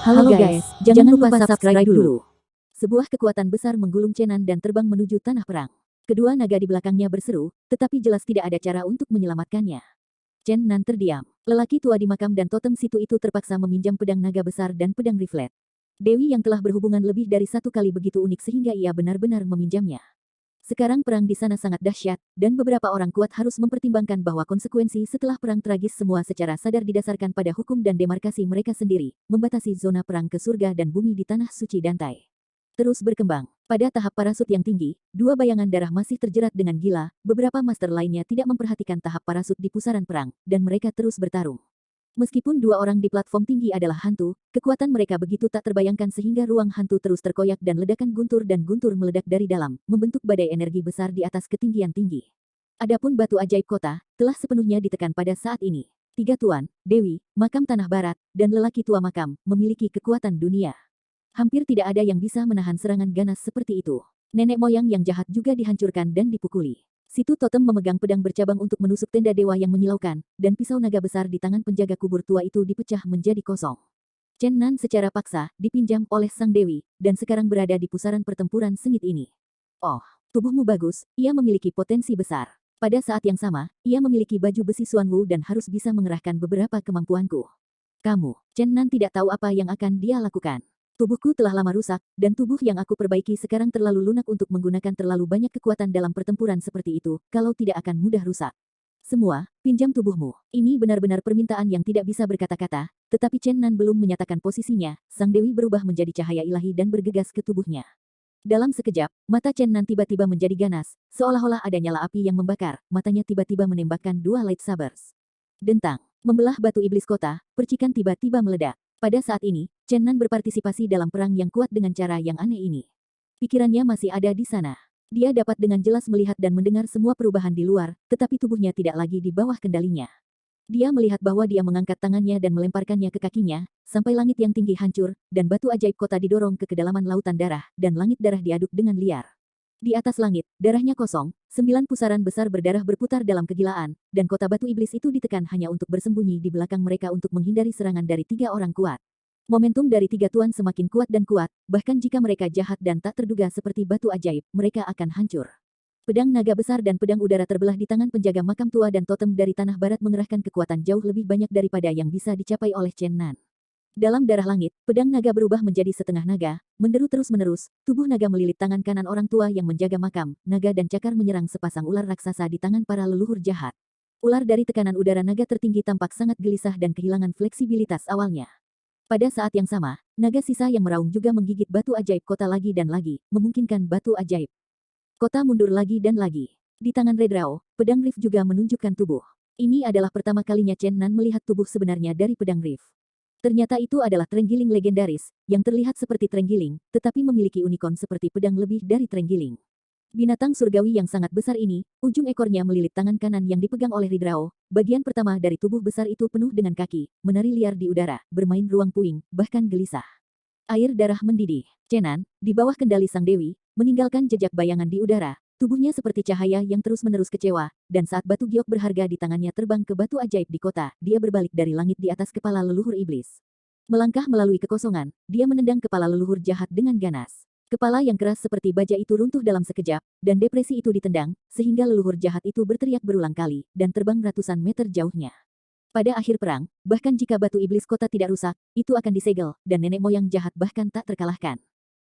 Halo guys, jangan lupa subscribe dulu. Sebuah kekuatan besar menggulung Chenan dan terbang menuju tanah perang. Kedua naga di belakangnya berseru, tetapi jelas tidak ada cara untuk menyelamatkannya. Chenan terdiam. Lelaki tua di makam dan totem situ itu terpaksa meminjam pedang naga besar dan pedang riflet. Dewi yang telah berhubungan lebih dari satu kali begitu unik sehingga ia benar-benar meminjamnya. Sekarang perang di sana sangat dahsyat, dan beberapa orang kuat harus mempertimbangkan bahwa konsekuensi setelah perang tragis semua secara sadar didasarkan pada hukum dan demarkasi mereka sendiri, membatasi zona perang ke surga dan bumi di tanah suci Dantai. Terus berkembang. Pada tahap parasut yang tinggi, dua bayangan darah masih terjerat dengan gila, beberapa master lainnya tidak memperhatikan tahap parasut di pusaran perang, dan mereka terus bertarung. Meskipun dua orang di platform tinggi adalah hantu, kekuatan mereka begitu tak terbayangkan sehingga ruang hantu terus terkoyak dan ledakan guntur meledak dari dalam, membentuk badai energi besar di atas ketinggian tinggi. Adapun batu ajaib kota, telah sepenuhnya ditekan pada saat ini. Tiga tuan, Dewi, makam tanah barat, dan lelaki tua makam, memiliki kekuatan dunia. Hampir tidak ada yang bisa menahan serangan ganas seperti itu. Nenek moyang yang jahat juga dihancurkan dan dipukuli. Situ totem memegang pedang bercabang untuk menusuk tenda dewa yang menyilaukan, dan pisau naga besar di tangan penjaga kubur tua itu dipecah menjadi kosong. Chenan secara paksa dipinjam oleh sang dewi, dan sekarang berada di pusaran pertempuran sengit ini. Oh, tubuhmu bagus, ia memiliki potensi besar. Pada saat yang sama, ia memiliki baju besi Xuanwu dan harus bisa mengerahkan beberapa kemampuanku. Kamu, Chenan tidak tahu apa yang akan dia lakukan. Tubuhku telah lama rusak, dan tubuh yang aku perbaiki sekarang terlalu lunak untuk menggunakan terlalu banyak kekuatan dalam pertempuran seperti itu, kalau tidak akan mudah rusak. Semua, pinjam tubuhmu. Ini benar-benar permintaan yang tidak bisa berkata-kata, tetapi Chenan belum menyatakan posisinya, sang dewi berubah menjadi cahaya ilahi dan bergegas ke tubuhnya. Dalam sekejap, mata Chenan tiba-tiba menjadi ganas, seolah-olah ada nyala api yang membakar, matanya tiba-tiba menembakkan dua lightsabers. Dentang, membelah batu iblis kota, percikan tiba-tiba meledak. Pada saat ini, Chenan berpartisipasi dalam perang yang kuat dengan cara yang aneh ini. Pikirannya masih ada di sana. Dia dapat dengan jelas melihat dan mendengar semua perubahan di luar, tetapi tubuhnya tidak lagi di bawah kendalinya. Dia melihat bahwa dia mengangkat tangannya dan melemparkannya ke kakinya, sampai langit yang tinggi hancur, dan batu ajaib kota didorong ke kedalaman lautan darah, dan langit darah diaduk dengan liar. Di atas langit, darahnya kosong, 9 pusaran besar berdarah berputar dalam kegilaan, dan kota batu iblis itu ditekan hanya untuk bersembunyi di belakang mereka untuk menghindari serangan dari 3 orang kuat. Momentum dari 3 tuan semakin kuat dan kuat, bahkan jika mereka jahat dan tak terduga seperti batu ajaib, mereka akan hancur. Pedang naga besar dan pedang udara terbelah di tangan penjaga makam tua dan totem dari tanah barat mengerahkan kekuatan jauh lebih banyak daripada yang bisa dicapai oleh Chenan. Dalam darah langit, pedang naga berubah menjadi setengah naga, menderu terus-menerus, tubuh naga melilit tangan kanan orang tua yang menjaga makam, naga dan cakar menyerang sepasang ular raksasa di tangan para leluhur jahat. Ular dari tekanan udara naga tertinggi tampak sangat gelisah dan kehilangan fleksibilitas awalnya. Pada saat yang sama, naga sisa yang meraung juga menggigit batu ajaib kota lagi dan lagi, memungkinkan batu ajaib kota mundur lagi dan lagi. Di tangan Redrao, pedang Rift juga menunjukkan tubuh. Ini adalah pertama kalinya Chenan melihat tubuh sebenarnya dari pedang Rift. Ternyata itu adalah terenggiling legendaris, yang terlihat seperti terenggiling, tetapi memiliki unicorn seperti pedang lebih dari terenggiling. Binatang surgawi yang sangat besar ini, ujung ekornya melilit tangan kanan yang dipegang oleh Ridrao, bagian pertama dari tubuh besar itu penuh dengan kaki, menari liar di udara, bermain ruang puing, bahkan gelisah. Air darah mendidih. Chenan, di bawah kendali sang dewi, meninggalkan jejak bayangan di udara, tubuhnya seperti cahaya yang terus-menerus kecewa, dan saat batu giok berharga di tangannya terbang ke batu ajaib di kota, dia berbalik dari langit di atas kepala leluhur iblis. Melangkah melalui kekosongan, dia menendang kepala leluhur jahat dengan ganas. Kepala yang keras seperti baja itu runtuh dalam sekejap, dan depresi itu ditendang, sehingga leluhur jahat itu berteriak berulang kali, dan terbang ratusan meter jauhnya. Pada akhir perang, bahkan jika batu iblis kota tidak rusak, itu akan disegel, dan nenek moyang jahat bahkan tak terkalahkan.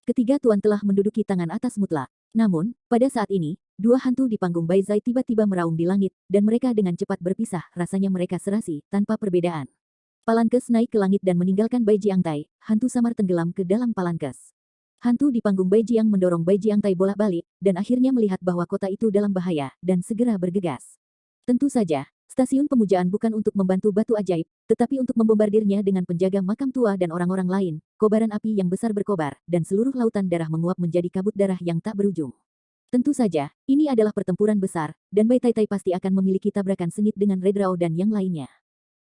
Ketiga tuan telah menduduki tangan atas mutlak. Namun, pada saat ini, dua hantu di panggung Baizai tiba-tiba meraung di langit, dan mereka dengan cepat berpisah, rasanya mereka serasi, tanpa perbedaan. Palankes naik ke langit dan meninggalkan Bai Jiangtai, hantu samar tenggelam ke dalam Palankes. Hantu di panggung Bai Jiang mendorong Bai Jiangtai bolak-balik, dan akhirnya melihat bahwa kota itu dalam bahaya, dan segera bergegas. Tentu saja, stasiun pemujaan bukan untuk membantu batu ajaib, tetapi untuk membombardirnya dengan penjaga makam tua dan orang-orang lain. Kobaran api yang besar berkobar, dan seluruh lautan darah menguap menjadi kabut darah yang tak berujung. Tentu saja, ini adalah pertempuran besar, dan Bai Tai Tai pasti akan memiliki tabrakan sengit dengan Redrao dan yang lainnya.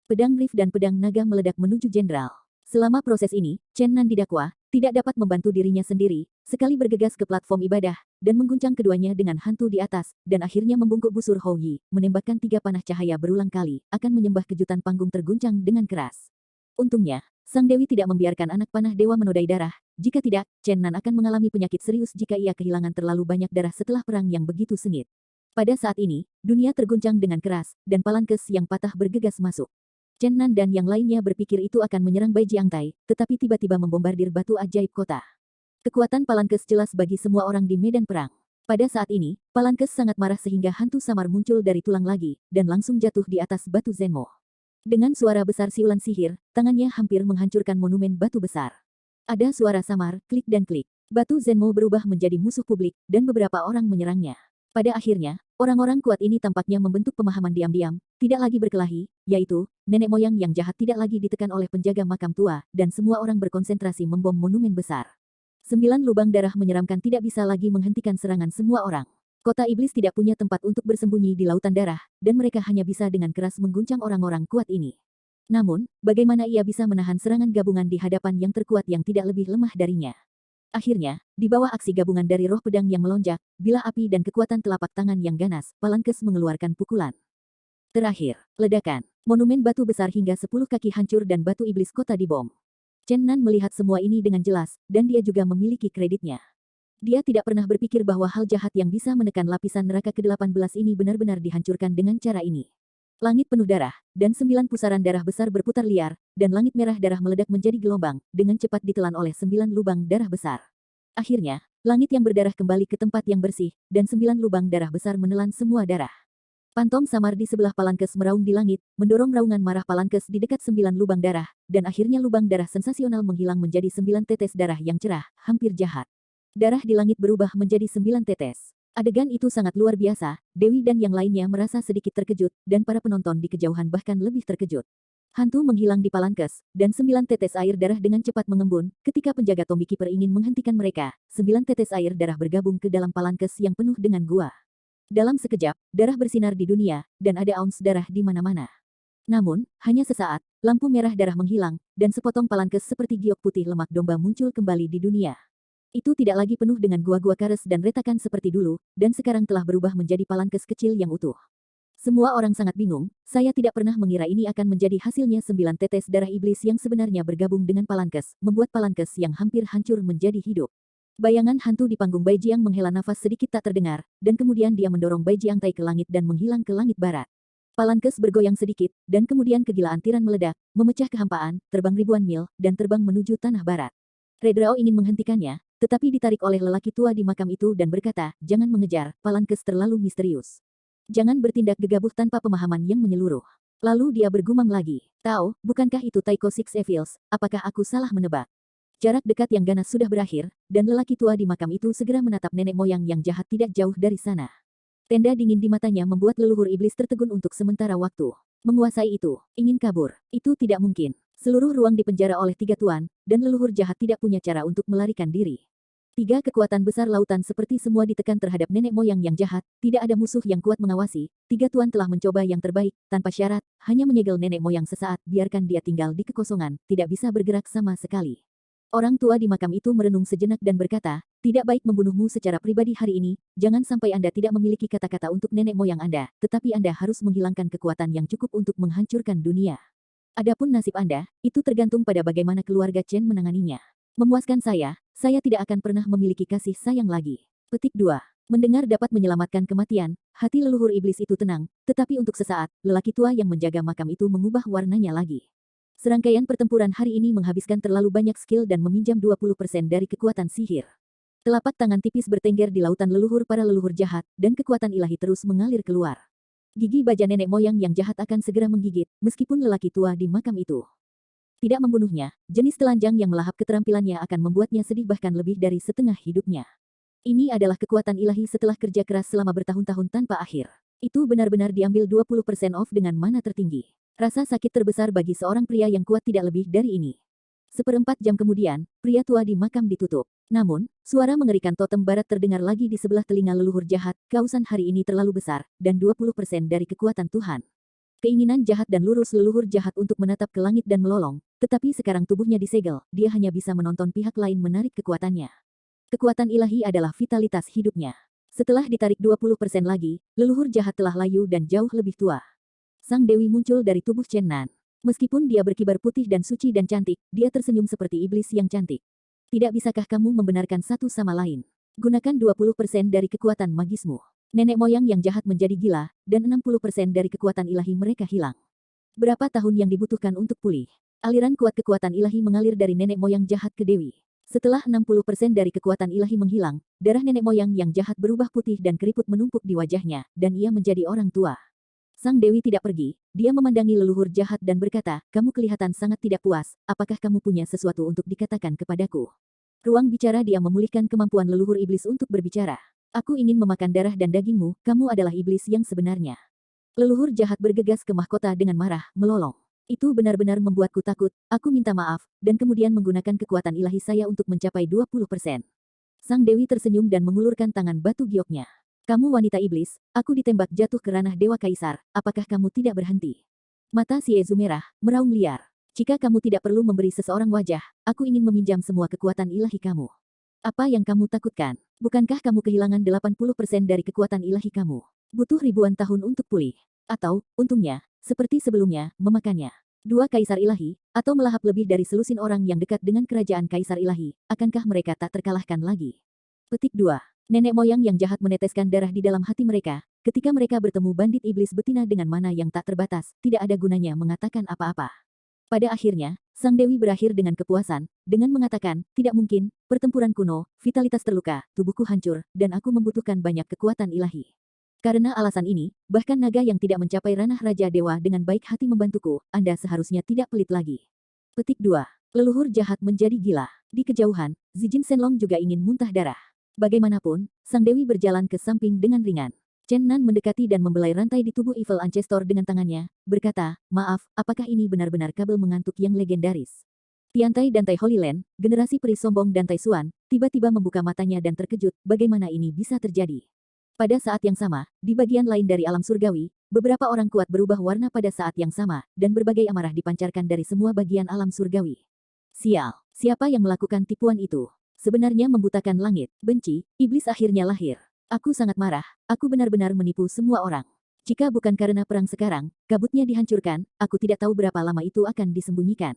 Pedang Rift dan pedang naga meledak menuju jenderal. Selama proses ini, Chenan didakwa, tidak dapat membantu dirinya sendiri, sekali bergegas ke platform ibadah, dan mengguncang keduanya dengan hantu di atas, dan akhirnya membungkuk busur Hou Yi, menembakkan 3 panah cahaya berulang kali, akan menyembah kejutan panggung terguncang dengan keras. Untungnya, Sang Dewi tidak membiarkan anak panah dewa menodai darah, jika tidak, Chen Nan akan mengalami penyakit serius jika ia kehilangan terlalu banyak darah setelah perang yang begitu sengit. Pada saat ini, dunia terguncang dengan keras, dan Palankes yang patah bergegas masuk. Chen Nan dan yang lainnya berpikir itu akan menyerang Bai Jiangtai, tetapi tiba-tiba membombardir batu ajaib kota. Kekuatan Palankes jelas bagi semua orang di medan perang. Pada saat ini, Palankes sangat marah sehingga hantu samar muncul dari tulang lagi, dan langsung jatuh di atas batu Zenmo. Dengan suara besar siulan sihir, tangannya hampir menghancurkan monumen batu besar. Ada suara samar, klik dan klik. Batu Zenmo berubah menjadi musuh publik, dan beberapa orang menyerangnya. Pada akhirnya, orang-orang kuat ini tampaknya membentuk pemahaman diam-diam, tidak lagi berkelahi, yaitu, nenek moyang yang jahat tidak lagi ditekan oleh penjaga makam tua, dan semua orang berkonsentrasi membom monumen besar. 9 lubang darah menyeramkan tidak bisa lagi menghentikan serangan semua orang. Kota iblis tidak punya tempat untuk bersembunyi di lautan darah, dan mereka hanya bisa dengan keras mengguncang orang-orang kuat ini. Namun, bagaimana ia bisa menahan serangan gabungan di hadapan yang terkuat yang tidak lebih lemah darinya? Akhirnya, di bawah aksi gabungan dari roh pedang yang melonjak, bilah api dan kekuatan telapak tangan yang ganas, Palankes mengeluarkan pukulan. Terakhir, ledakan. Monumen batu besar hingga 10 kaki hancur dan batu iblis kota dibom. Chen Nan melihat semua ini dengan jelas, dan dia juga memiliki kreditnya. Dia tidak pernah berpikir bahwa hal jahat yang bisa menekan lapisan neraka ke-18 ini benar-benar dihancurkan dengan cara ini. Langit penuh darah, dan 9 pusaran darah besar berputar liar, dan langit merah darah meledak menjadi gelombang, dengan cepat ditelan oleh 9 lubang darah besar. Akhirnya, langit yang berdarah kembali ke tempat yang bersih, dan 9 lubang darah besar menelan semua darah. Pantom samar di sebelah Palankes meraung di langit, mendorong raungan marah Palankes di dekat 9 lubang darah, dan akhirnya lubang darah sensasional menghilang menjadi 9 tetes darah yang cerah, hampir jahat. Darah di langit berubah menjadi 9 tetes. Adegan itu sangat luar biasa, Dewi dan yang lainnya merasa sedikit terkejut, dan para penonton di kejauhan bahkan lebih terkejut. Hantu menghilang di Palankes, dan 9 tetes air darah dengan cepat mengembun, ketika penjaga Tommy Keeper ingin menghentikan mereka, 9 tetes air darah bergabung ke dalam Palankes yang penuh dengan gua. Dalam sekejap, darah bersinar di dunia, dan ada auns darah di mana-mana. Namun, hanya sesaat, lampu merah darah menghilang, dan sepotong Palankes seperti giok putih lemak domba muncul kembali di dunia. Itu tidak lagi penuh dengan gua-gua kares dan retakan seperti dulu, dan sekarang telah berubah menjadi Palankes kecil yang utuh. Semua orang sangat bingung, saya tidak pernah mengira ini akan menjadi hasilnya 9 tetes darah iblis yang sebenarnya bergabung dengan Palankes, membuat Palankes yang hampir hancur menjadi hidup. Bayangan hantu di panggung Bai Jiang menghela nafas sedikit tak terdengar, dan kemudian dia mendorong Bai Jiangtai ke langit dan menghilang ke langit barat. Palankes bergoyang sedikit, dan kemudian kegilaan tiran meledak, memecah kehampaan, terbang ribuan mil, dan terbang menuju tanah barat. Redrao ingin menghentikannya, tetapi ditarik oleh lelaki tua di makam itu dan berkata, jangan mengejar, Palankes terlalu misterius. Jangan bertindak gegabah tanpa pemahaman yang menyeluruh. Lalu dia bergumam lagi, tahu, bukankah itu Taiko Six Evils, apakah aku salah menebak? Jarak dekat yang ganas sudah berakhir, dan lelaki tua di makam itu segera menatap nenek moyang yang jahat tidak jauh dari sana. Tenda dingin di matanya membuat leluhur iblis tertegun untuk sementara waktu. Menguasai itu, ingin kabur, itu tidak mungkin. Seluruh ruang dipenjara oleh 3 tuan, dan leluhur jahat tidak punya cara untuk melarikan diri. 3 kekuatan besar lautan seperti semua ditekan terhadap nenek moyang yang jahat, tidak ada musuh yang kuat mengawasi, 3 tuan telah mencoba yang terbaik, tanpa syarat, hanya menyegel nenek moyang sesaat, biarkan dia tinggal di kekosongan, tidak bisa bergerak sama sekali. Orang tua di makam itu merenung sejenak dan berkata, tidak baik membunuhmu secara pribadi hari ini, jangan sampai Anda tidak memiliki kata-kata untuk nenek moyang Anda, tetapi Anda harus menghilangkan kekuatan yang cukup untuk menghancurkan dunia. Adapun nasib Anda, itu tergantung pada bagaimana keluarga Chen menanganinya. Memuaskan saya tidak akan pernah memiliki kasih sayang lagi. Petik 2. Mendengar dapat menyelamatkan kematian, hati leluhur iblis itu tenang, tetapi untuk sesaat, lelaki tua yang menjaga makam itu mengubah warnanya lagi. Serangkaian pertempuran hari ini menghabiskan terlalu banyak skill dan meminjam 20% dari kekuatan sihir. Telapak tangan tipis bertengger di lautan leluhur para leluhur jahat, dan kekuatan ilahi terus mengalir keluar. Gigi baja nenek moyang yang jahat akan segera menggigit, meskipun lelaki tua di makam itu tidak membunuhnya, jenis telanjang yang melahap keterampilannya akan membuatnya sedih bahkan lebih dari setengah hidupnya. Ini adalah kekuatan ilahi setelah kerja keras selama bertahun-tahun tanpa akhir. Itu benar-benar diambil 20% off dengan mana tertinggi. Rasa sakit terbesar bagi seorang pria yang kuat tidak lebih dari ini. 1/4 jam kemudian, pria tua di makam ditutup. Namun, suara mengerikan totem barat terdengar lagi di sebelah telinga leluhur jahat, kausan hari ini terlalu besar, dan 20% dari kekuatan Tuhan. Keinginan jahat dan lurus leluhur jahat untuk menatap ke langit dan melolong, tetapi sekarang tubuhnya disegel, dia hanya bisa menonton pihak lain menarik kekuatannya. Kekuatan ilahi adalah vitalitas hidupnya. Setelah ditarik 20% lagi, leluhur jahat telah layu dan jauh lebih tua. Sang Dewi muncul dari tubuh Chen Nan. Meskipun dia berkibar putih dan suci dan cantik, dia tersenyum seperti iblis yang cantik. Tidak bisakah kamu membenarkan satu sama lain? Gunakan 20% dari kekuatan magismu. Nenek moyang yang jahat menjadi gila, dan 60% dari kekuatan ilahi mereka hilang. Berapa tahun yang dibutuhkan untuk pulih? Aliran kuat kekuatan ilahi mengalir dari nenek moyang jahat ke Dewi. Setelah 60% dari kekuatan ilahi menghilang, darah nenek moyang yang jahat berubah putih dan keriput menumpuk di wajahnya, dan ia menjadi orang tua. Sang Dewi tidak pergi, dia memandangi leluhur jahat dan berkata, kamu kelihatan sangat tidak puas, apakah kamu punya sesuatu untuk dikatakan kepadaku? Ruang bicara dia memulihkan kemampuan leluhur iblis untuk berbicara. Aku ingin memakan darah dan dagingmu, kamu adalah iblis yang sebenarnya. Leluhur jahat bergegas ke mahkota dengan marah, melolong. Itu benar-benar membuatku takut, aku minta maaf, dan kemudian menggunakan kekuatan ilahi saya untuk mencapai 20%. Sang Dewi tersenyum dan mengulurkan tangan batu gioknya. Kamu wanita iblis, aku ditembak jatuh ke ranah Dewa Kaisar, apakah kamu tidak berhenti? Mata si Ezu merah, meraung liar. Jika kamu tidak perlu memberi seseorang wajah, aku ingin meminjam semua kekuatan ilahi kamu. Apa yang kamu takutkan? Bukankah kamu kehilangan 80% dari kekuatan ilahi kamu? Butuh ribuan tahun untuk pulih. Atau, untungnya, seperti sebelumnya, memakannya. Dua kaisar ilahi, atau melahap lebih dari selusin orang yang dekat dengan kerajaan kaisar ilahi, akankah mereka tak terkalahkan lagi? Petik 2. Nenek moyang yang jahat meneteskan darah di dalam hati mereka, ketika mereka bertemu bandit iblis betina dengan mana yang tak terbatas, tidak ada gunanya mengatakan apa-apa. Pada akhirnya, Sang Dewi berakhir dengan kepuasan, dengan mengatakan, tidak mungkin, pertempuran kuno, vitalitas terluka, tubuhku hancur, dan aku membutuhkan banyak kekuatan ilahi. Karena alasan ini, bahkan naga yang tidak mencapai ranah Raja Dewa dengan baik hati membantuku, Anda seharusnya tidak pelit lagi. Petik 2. Leluhur jahat menjadi gila. Di kejauhan, Zijin Shenlong juga ingin muntah darah. Bagaimanapun, Sang Dewi berjalan ke samping dengan ringan. Chen Nan mendekati dan membelai rantai di tubuh Evil Ancestor dengan tangannya, berkata, maaf, apakah ini benar-benar kabel mengantuk yang legendaris? Tiantai dan Tai Holy Land, generasi peri sombong dan Tai Suan, tiba-tiba membuka matanya dan terkejut, bagaimana ini bisa terjadi? Pada saat yang sama, di bagian lain dari alam surgawi, beberapa orang kuat berubah warna pada saat yang sama, dan berbagai amarah dipancarkan dari semua bagian alam surgawi. Sial, siapa yang melakukan tipuan itu? Sebenarnya membutakan langit, benci, iblis akhirnya lahir. Aku sangat marah, aku benar-benar menipu semua orang. Jika bukan karena perang sekarang, kabutnya dihancurkan, aku tidak tahu berapa lama itu akan disembunyikan.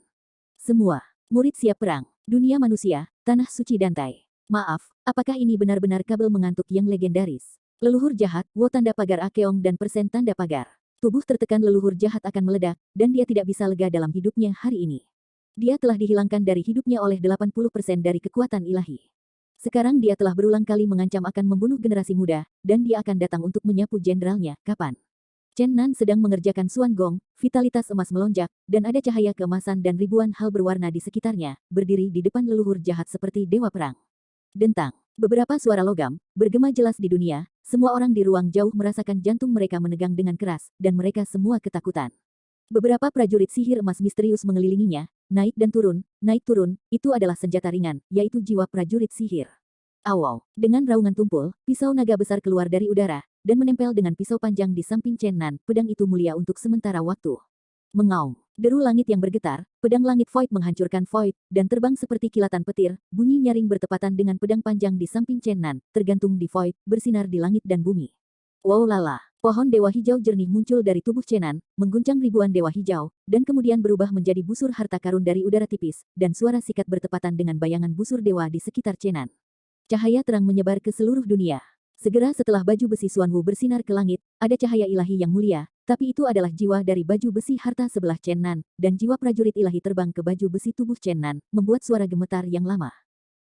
Semua, murid siap perang, dunia manusia, tanah suci Dantai. Maaf, apakah ini benar-benar kabel mengantuk yang legendaris? Leluhur jahat, Wo tanda pagar Akeong dan persen tanda pagar. Tubuh tertekan leluhur jahat akan meledak, dan dia tidak bisa lega dalam hidupnya hari ini. Dia telah dihilangkan dari hidupnya oleh 80% dari kekuatan ilahi. Sekarang dia telah berulang kali mengancam akan membunuh generasi muda, dan dia akan datang untuk menyapu jenderalnya, kapan? Chen Nan sedang mengerjakan Suan Gong, vitalitas emas melonjak, dan ada cahaya keemasan dan ribuan hal berwarna di sekitarnya, berdiri di depan leluhur jahat seperti dewa perang. Dentang, beberapa suara logam, bergema jelas di dunia, semua orang di ruang jauh merasakan jantung mereka menegang dengan keras, dan mereka semua ketakutan. Beberapa prajurit sihir emas misterius mengelilinginya, naik dan naik turun, itu adalah senjata ringan, yaitu jiwa prajurit sihir. Awaw, dengan raungan tumpul, pisau naga besar keluar dari udara, dan menempel dengan pisau panjang di samping Chen Nan, pedang itu mulia untuk sementara waktu. Mengaum, deru langit yang bergetar, pedang langit Void menghancurkan Void, dan terbang seperti kilatan petir, bunyi nyaring bertepatan dengan pedang panjang di samping Chen Nan, tergantung di Void, bersinar di langit dan bumi. Wow lala, pohon dewa hijau jernih muncul dari tubuh Chen Nan, mengguncang ribuan dewa hijau, dan kemudian berubah menjadi busur harta karun dari udara tipis, dan suara sikat bertepatan dengan bayangan busur dewa di sekitar Chen Nan. Cahaya terang menyebar ke seluruh dunia. Segera setelah baju besi Xuanwu bersinar ke langit, ada cahaya ilahi yang mulia, tapi itu adalah jiwa dari baju besi harta sebelah Chen Nan, dan jiwa prajurit ilahi terbang ke baju besi tubuh Chen Nan, membuat suara gemetar yang lama.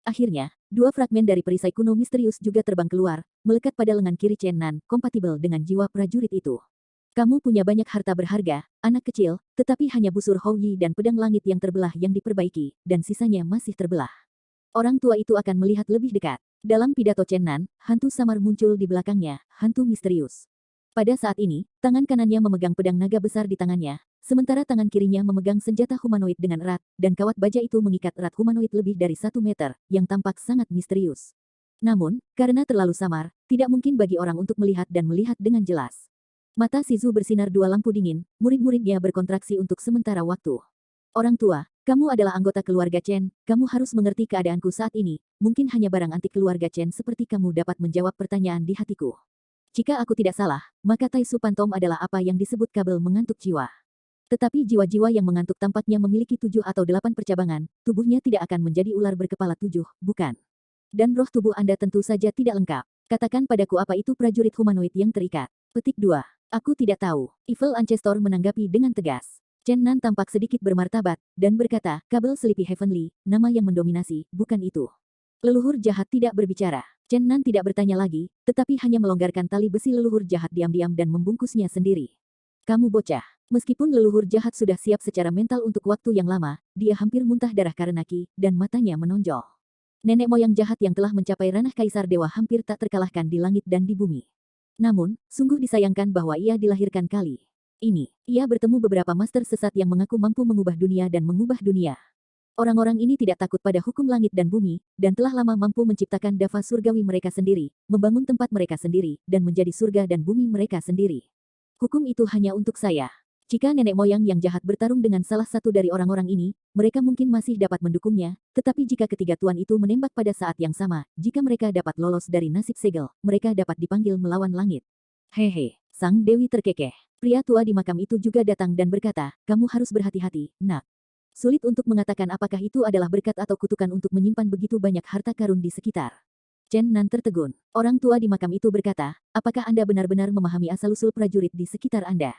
Akhirnya, dua fragmen dari perisai kuno misterius juga terbang keluar, melekat pada lengan kiri Chen Nan, kompatibel dengan jiwa prajurit itu. Kamu punya banyak harta berharga, anak kecil, tetapi hanya busur Hou Yi dan pedang langit yang terbelah yang diperbaiki, dan sisanya masih terbelah. Orang tua itu akan melihat lebih dekat. Dalam pidato Chen Nan, hantu samar muncul di belakangnya, hantu misterius. Pada saat ini, tangan kanannya memegang pedang naga besar di tangannya, sementara tangan kirinya memegang senjata humanoid dengan erat, dan kawat baja itu mengikat erat humanoid lebih dari 1 meter, yang tampak sangat misterius. Namun, karena terlalu samar, tidak mungkin bagi orang untuk melihat dan melihat dengan jelas. Mata Shizu bersinar dua lampu dingin, murid-muridnya berkontraksi untuk sementara waktu. Orang tua, kamu adalah anggota keluarga Chen, kamu harus mengerti keadaanku saat ini, mungkin hanya barang antik keluarga Chen seperti kamu dapat menjawab pertanyaan di hatiku. Jika aku tidak salah, maka Tai Su Pantom adalah apa yang disebut kabel mengantuk jiwa. Tetapi jiwa-jiwa yang mengantuk tampaknya memiliki 7 atau 8 percabangan, tubuhnya tidak akan menjadi ular berkepala 7, bukan? Dan roh tubuh Anda tentu saja tidak lengkap. Katakan padaku apa itu prajurit humanoid yang terikat. Petik 2. Aku tidak tahu. Evil Ancestor menanggapi dengan tegas. Chen Nan tampak sedikit bermartabat, dan berkata, kabel Sleepy Heavenly, nama yang mendominasi, bukan itu. Leluhur jahat tidak berbicara. Chen Nan tidak bertanya lagi, tetapi hanya melonggarkan tali besi leluhur jahat diam-diam dan membungkusnya sendiri. Kamu bocah. Meskipun leluhur jahat sudah siap secara mental untuk waktu yang lama, dia hampir muntah darah karena ki, dan matanya menonjol. Nenek moyang jahat yang telah mencapai ranah kaisar dewa hampir tak terkalahkan di langit dan di bumi. Namun, sungguh disayangkan bahwa ia dilahirkan kali ini. Ia bertemu beberapa master sesat yang mengaku mampu mengubah dunia dan mengubah dunia. Orang-orang ini tidak takut pada hukum langit dan bumi, dan telah lama mampu menciptakan dava surgawi mereka sendiri, membangun tempat mereka sendiri, dan menjadi surga dan bumi mereka sendiri. Hukum itu hanya untuk saya. Jika nenek moyang yang jahat bertarung dengan salah satu dari orang-orang ini, mereka mungkin masih dapat mendukungnya, tetapi jika ketiga tuan itu menembak pada saat yang sama, jika mereka dapat lolos dari nasib segel, mereka dapat dipanggil melawan langit. Hehe, sang dewi terkekeh. Pria tua di makam itu juga datang dan berkata, kamu harus berhati-hati, nak. Sulit untuk mengatakan apakah itu adalah berkat atau kutukan untuk menyimpan begitu banyak harta karun di sekitar. Chen Nan tertegun. Orang tua di makam itu berkata, apakah Anda benar-benar memahami asal-usul prajurit di sekitar Anda?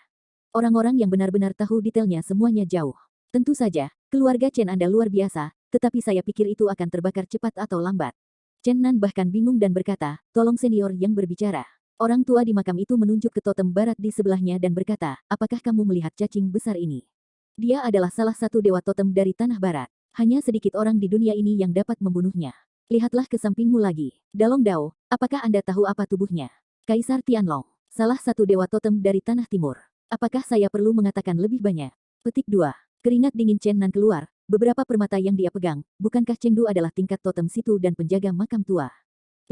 Orang-orang yang benar-benar tahu detailnya semuanya jauh. Tentu saja, keluarga Chen Anda luar biasa, tetapi saya pikir itu akan terbakar cepat atau lambat. Chen Nan bahkan bingung dan berkata, tolong senior yang berbicara. Orang tua di makam itu menunjuk ke totem barat di sebelahnya dan berkata, apakah kamu melihat cacing besar ini? Dia adalah salah satu dewa totem dari tanah barat. Hanya sedikit orang di dunia ini yang dapat membunuhnya. Lihatlah ke sampingmu lagi. Dalong Dao, apakah Anda tahu apa tubuhnya? Kaisar Tianlong, salah satu dewa totem dari tanah timur. Apakah saya perlu mengatakan lebih banyak? Petik 2. Keringat dingin Chen Nan keluar, beberapa permata yang dia pegang, bukankah Chengdu adalah tingkat totem situ dan penjaga makam tua?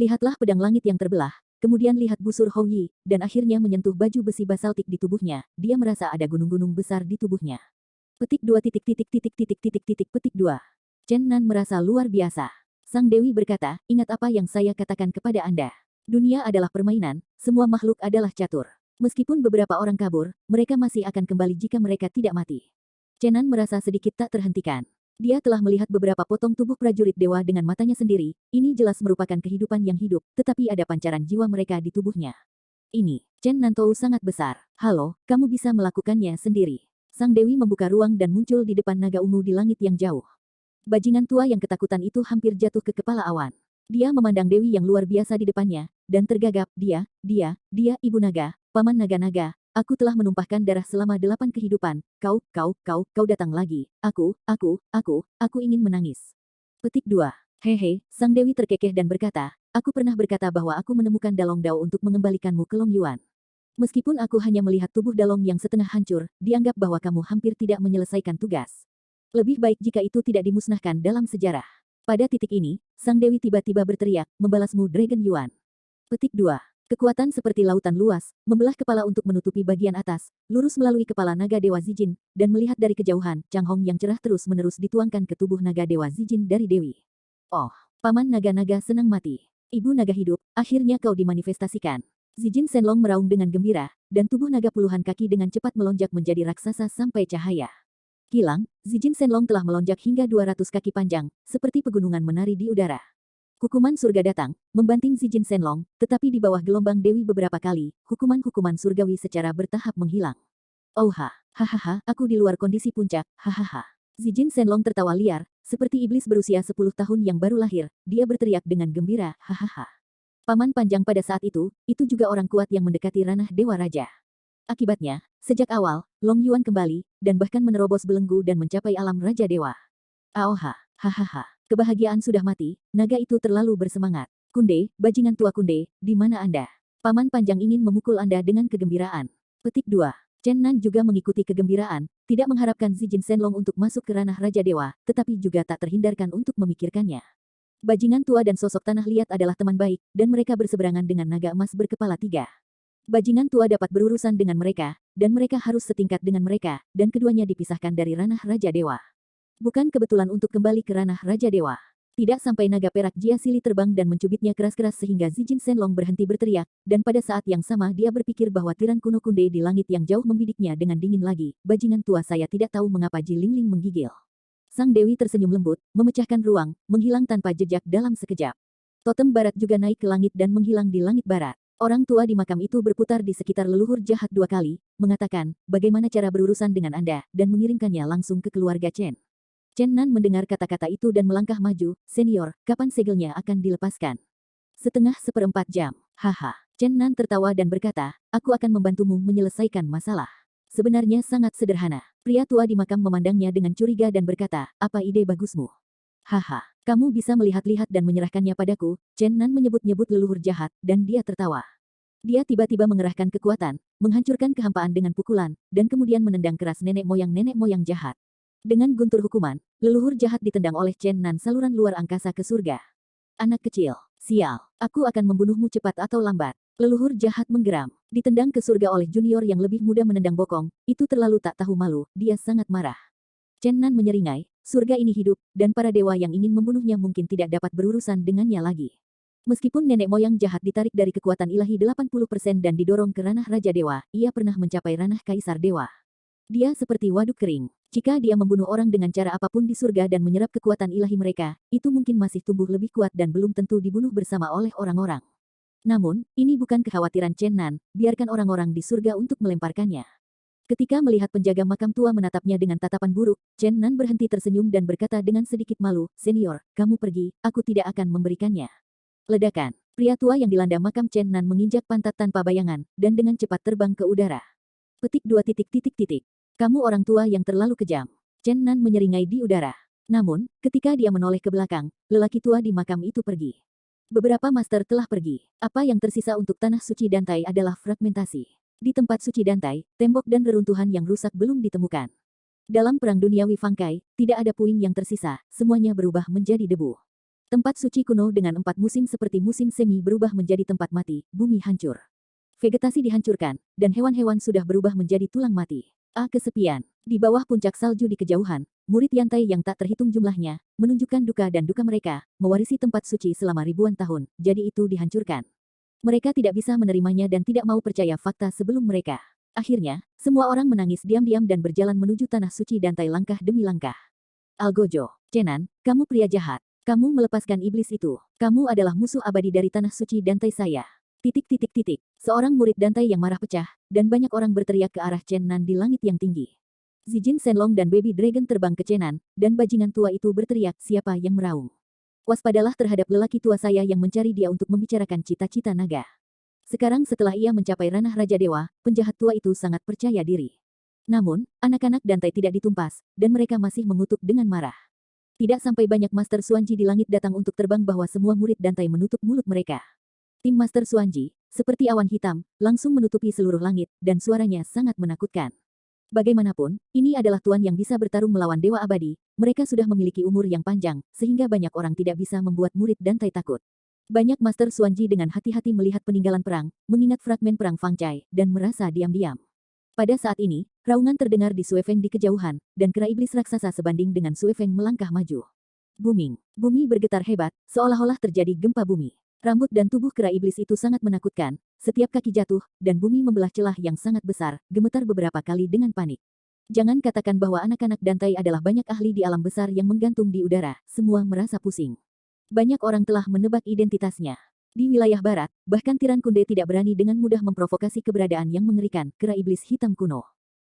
Lihatlah pedang langit yang terbelah, kemudian lihat busur Hou Yi, dan akhirnya menyentuh baju besi basaltik di tubuhnya, dia merasa ada gunung-gunung besar di tubuhnya. Petik 2. Petik 2. Chen Nan merasa luar biasa. Sang Dewi berkata, ingat apa yang saya katakan kepada Anda. Dunia adalah permainan, semua makhluk adalah catur. Meskipun beberapa orang kabur, mereka masih akan kembali jika mereka tidak mati. Chen Nan merasa sedikit tak terhentikan. Dia telah melihat beberapa potong tubuh prajurit dewa dengan matanya sendiri, ini jelas merupakan kehidupan yang hidup, tetapi ada pancaran jiwa mereka di tubuhnya. Ini, Chen Nan tahu sangat besar. Halo, kamu bisa melakukannya sendiri. Sang Dewi membuka ruang dan muncul di depan naga ungu di langit yang jauh. Bajingan tua yang ketakutan itu hampir jatuh ke kepala awan. Dia memandang Dewi yang luar biasa di depannya, dan tergagap, dia, Ibu Naga, Paman Naga-Naga, aku telah menumpahkan darah selama 8 kehidupan, kau datang lagi, aku ingin menangis. Petik 2. Hehe, Sang Dewi terkekeh dan berkata, aku pernah berkata bahwa aku menemukan Dalong Dao untuk mengembalikanmu ke Long Yuan. Meskipun aku hanya melihat tubuh Dalong yang setengah hancur, dianggap bahwa kamu hampir tidak menyelesaikan tugas. Lebih baik jika itu tidak dimusnahkan dalam sejarah. Pada titik ini, Sang Dewi tiba-tiba berteriak, membalasmu Dragon Yuan. Petik 2. Kekuatan seperti lautan luas, membelah kepala untuk menutupi bagian atas, lurus melalui kepala naga Dewa Zijin, dan melihat dari kejauhan, Chang Hong yang cerah terus-menerus dituangkan ke tubuh naga Dewa Zijin dari Dewi. Oh, Paman Naga-Naga senang mati. Ibu naga hidup, akhirnya kau dimanifestasikan. Zijin Shenlong meraung dengan gembira, dan tubuh naga puluhan kaki dengan cepat melonjak menjadi raksasa sampai cahaya. Kilang, Zijin Shenlong telah melonjak hingga 200 kaki panjang, seperti pegunungan menari di udara. Hukuman surga datang, membanting Zijin Shenlong, tetapi di bawah gelombang dewi beberapa kali, hukuman-hukuman surgawi secara bertahap menghilang. Oh hahaha, aku di luar kondisi puncak, hahaha. Zijin Shenlong tertawa liar, seperti iblis berusia 10 tahun yang baru lahir, dia berteriak dengan gembira, hahaha. Paman Panjang pada saat itu juga orang kuat yang mendekati ranah Dewa Raja. Akibatnya, sejak awal, Long Yuan kembali, dan bahkan menerobos belenggu dan mencapai alam Raja Dewa. Aoha, hahaha, kebahagiaan sudah mati, naga itu terlalu bersemangat. Kunde, bajingan tua Kunde, di mana Anda? Paman Panjang ingin memukul Anda dengan kegembiraan. Petik 2. Chen Nan juga mengikuti kegembiraan, tidak mengharapkan Zijin Shenlong untuk masuk ke ranah Raja Dewa, tetapi juga tak terhindarkan untuk memikirkannya. Bajingan tua dan sosok tanah liat adalah teman baik, dan mereka berseberangan dengan naga emas berkepala 3. Bajingan tua dapat berurusan dengan mereka, dan mereka harus setingkat dengan mereka, dan keduanya dipisahkan dari ranah Raja Dewa. Bukan kebetulan untuk kembali ke ranah Raja Dewa. Tidak sampai naga perak Jia Sili terbang dan mencubitnya keras-keras sehingga Zijin Shenlong berhenti berteriak, dan pada saat yang sama dia berpikir bahwa tiran kuno Kunde di langit yang jauh membidiknya dengan dingin lagi. Bajingan tua, saya tidak tahu mengapa Ji Lingling menggigil. Sang Dewi tersenyum lembut, memecahkan ruang, menghilang tanpa jejak dalam sekejap. Totem barat juga naik ke langit dan menghilang di langit barat. Orang tua di makam itu berputar di sekitar leluhur jahat 2 kali, mengatakan, bagaimana cara berurusan dengan Anda, dan mengirimkannya langsung ke keluarga Chen. Chen Nan mendengar kata-kata itu dan melangkah maju, senior, kapan segelnya akan dilepaskan? Setengah seperempat jam. Haha. Chen Nan tertawa dan berkata, aku akan membantumu menyelesaikan masalah. Sebenarnya sangat sederhana. Pria tua di makam memandangnya dengan curiga dan berkata, apa ide bagusmu? Haha, kamu bisa melihat-lihat dan menyerahkannya padaku. Chen Nan menyebut-nyebut leluhur jahat, dan dia tertawa. Dia tiba-tiba mengerahkan kekuatan, menghancurkan kehampaan dengan pukulan, dan kemudian menendang keras nenek moyang jahat. Dengan guntur hukuman, leluhur jahat ditendang oleh Chen Nan saluran luar angkasa ke surga. Anak kecil, sial, aku akan membunuhmu cepat atau lambat. Leluhur jahat menggeram, ditendang ke surga oleh junior yang lebih muda menendang bokong, itu terlalu tak tahu malu, dia sangat marah. Chen Nan menyeringai, surga ini hidup, dan para dewa yang ingin membunuhnya mungkin tidak dapat berurusan dengannya lagi. Meskipun nenek moyang jahat ditarik dari kekuatan ilahi 80% dan didorong ke ranah Raja Dewa, ia pernah mencapai ranah Kaisar Dewa. Dia seperti waduk kering. Jika dia membunuh orang dengan cara apapun di surga dan menyerap kekuatan ilahi mereka, itu mungkin masih tumbuh lebih kuat dan belum tentu dibunuh bersama oleh orang-orang. Namun, ini bukan kekhawatiran Chen Nan, biarkan orang-orang di surga untuk melemparkannya. Ketika melihat penjaga makam tua menatapnya dengan tatapan buruk, Chen Nan berhenti tersenyum dan berkata dengan sedikit malu, senior, kamu pergi, aku tidak akan memberikannya. Ledakan. Pria tua yang dilanda makam Chen Nan menginjak pantat tanpa bayangan, dan dengan cepat terbang ke udara. Petik 2 titik. Kamu orang tua yang terlalu kejam. Chen Nan menyeringai di udara. Namun, ketika dia menoleh ke belakang, lelaki tua di makam itu pergi. Beberapa master telah pergi. Apa yang tersisa untuk tanah suci Dantai adalah fragmentasi. Di tempat suci Dantai, tembok dan reruntuhan yang rusak belum ditemukan. Dalam perang duniawi Fangkai, tidak ada puing yang tersisa, semuanya berubah menjadi debu. Tempat suci kuno dengan 4 musim seperti musim semi berubah menjadi tempat mati, bumi hancur. Vegetasi dihancurkan, dan hewan-hewan sudah berubah menjadi tulang mati. Kesepian. Di bawah puncak salju di kejauhan, murid Yantai yang tak terhitung jumlahnya, menunjukkan duka dan duka mereka, mewarisi tempat suci selama ribuan tahun, jadi itu dihancurkan. Mereka tidak bisa menerimanya dan tidak mau percaya fakta sebelum mereka. Akhirnya, semua orang menangis diam-diam dan berjalan menuju tanah suci Dantai langkah demi langkah. Algojo, Chenan, kamu pria jahat. Kamu melepaskan iblis itu. Kamu adalah musuh abadi dari tanah suci Dantai saya. Seorang murid Dantai yang marah pecah, dan banyak orang berteriak ke arah Chen Nan di langit yang tinggi. Zijin Shenlong dan Baby Dragon terbang ke Chen Nan, dan bajingan tua itu berteriak, siapa yang meraung? Waspadalah terhadap lelaki tua saya yang mencari dia untuk membicarakan cita-cita naga. Sekarang setelah ia mencapai ranah Raja Dewa, penjahat tua itu sangat percaya diri. Namun, anak-anak Dantai tidak ditumpas, dan mereka masih mengutuk dengan marah. Tidak sampai banyak Master Suanji di langit datang untuk terbang bahwa semua murid Dantai menutup mulut mereka. Tim Master Suanji, seperti awan hitam, langsung menutupi seluruh langit, dan suaranya sangat menakutkan. Bagaimanapun, ini adalah tuan yang bisa bertarung melawan Dewa Abadi, mereka sudah memiliki umur yang panjang, sehingga banyak orang tidak bisa membuat murid Dantai takut. Banyak Master Suanji dengan hati-hati melihat peninggalan perang, mengingat fragmen perang Fangcai, dan merasa diam-diam. Pada saat ini, raungan terdengar di Suefeng di kejauhan, dan kera iblis raksasa sebanding dengan Suefeng melangkah maju. Booming. Bumi bergetar hebat, seolah-olah terjadi gempa bumi. Rambut dan tubuh kera iblis itu sangat menakutkan, setiap kaki jatuh, dan bumi membelah celah yang sangat besar, gemetar beberapa kali dengan panik. Jangan katakan bahwa anak-anak Dantai adalah banyak ahli di alam besar yang menggantung di udara, semua merasa pusing. Banyak orang telah menebak identitasnya. Di wilayah barat, bahkan Tiran Kunde tidak berani dengan mudah memprovokasi keberadaan yang mengerikan, kera iblis hitam kuno.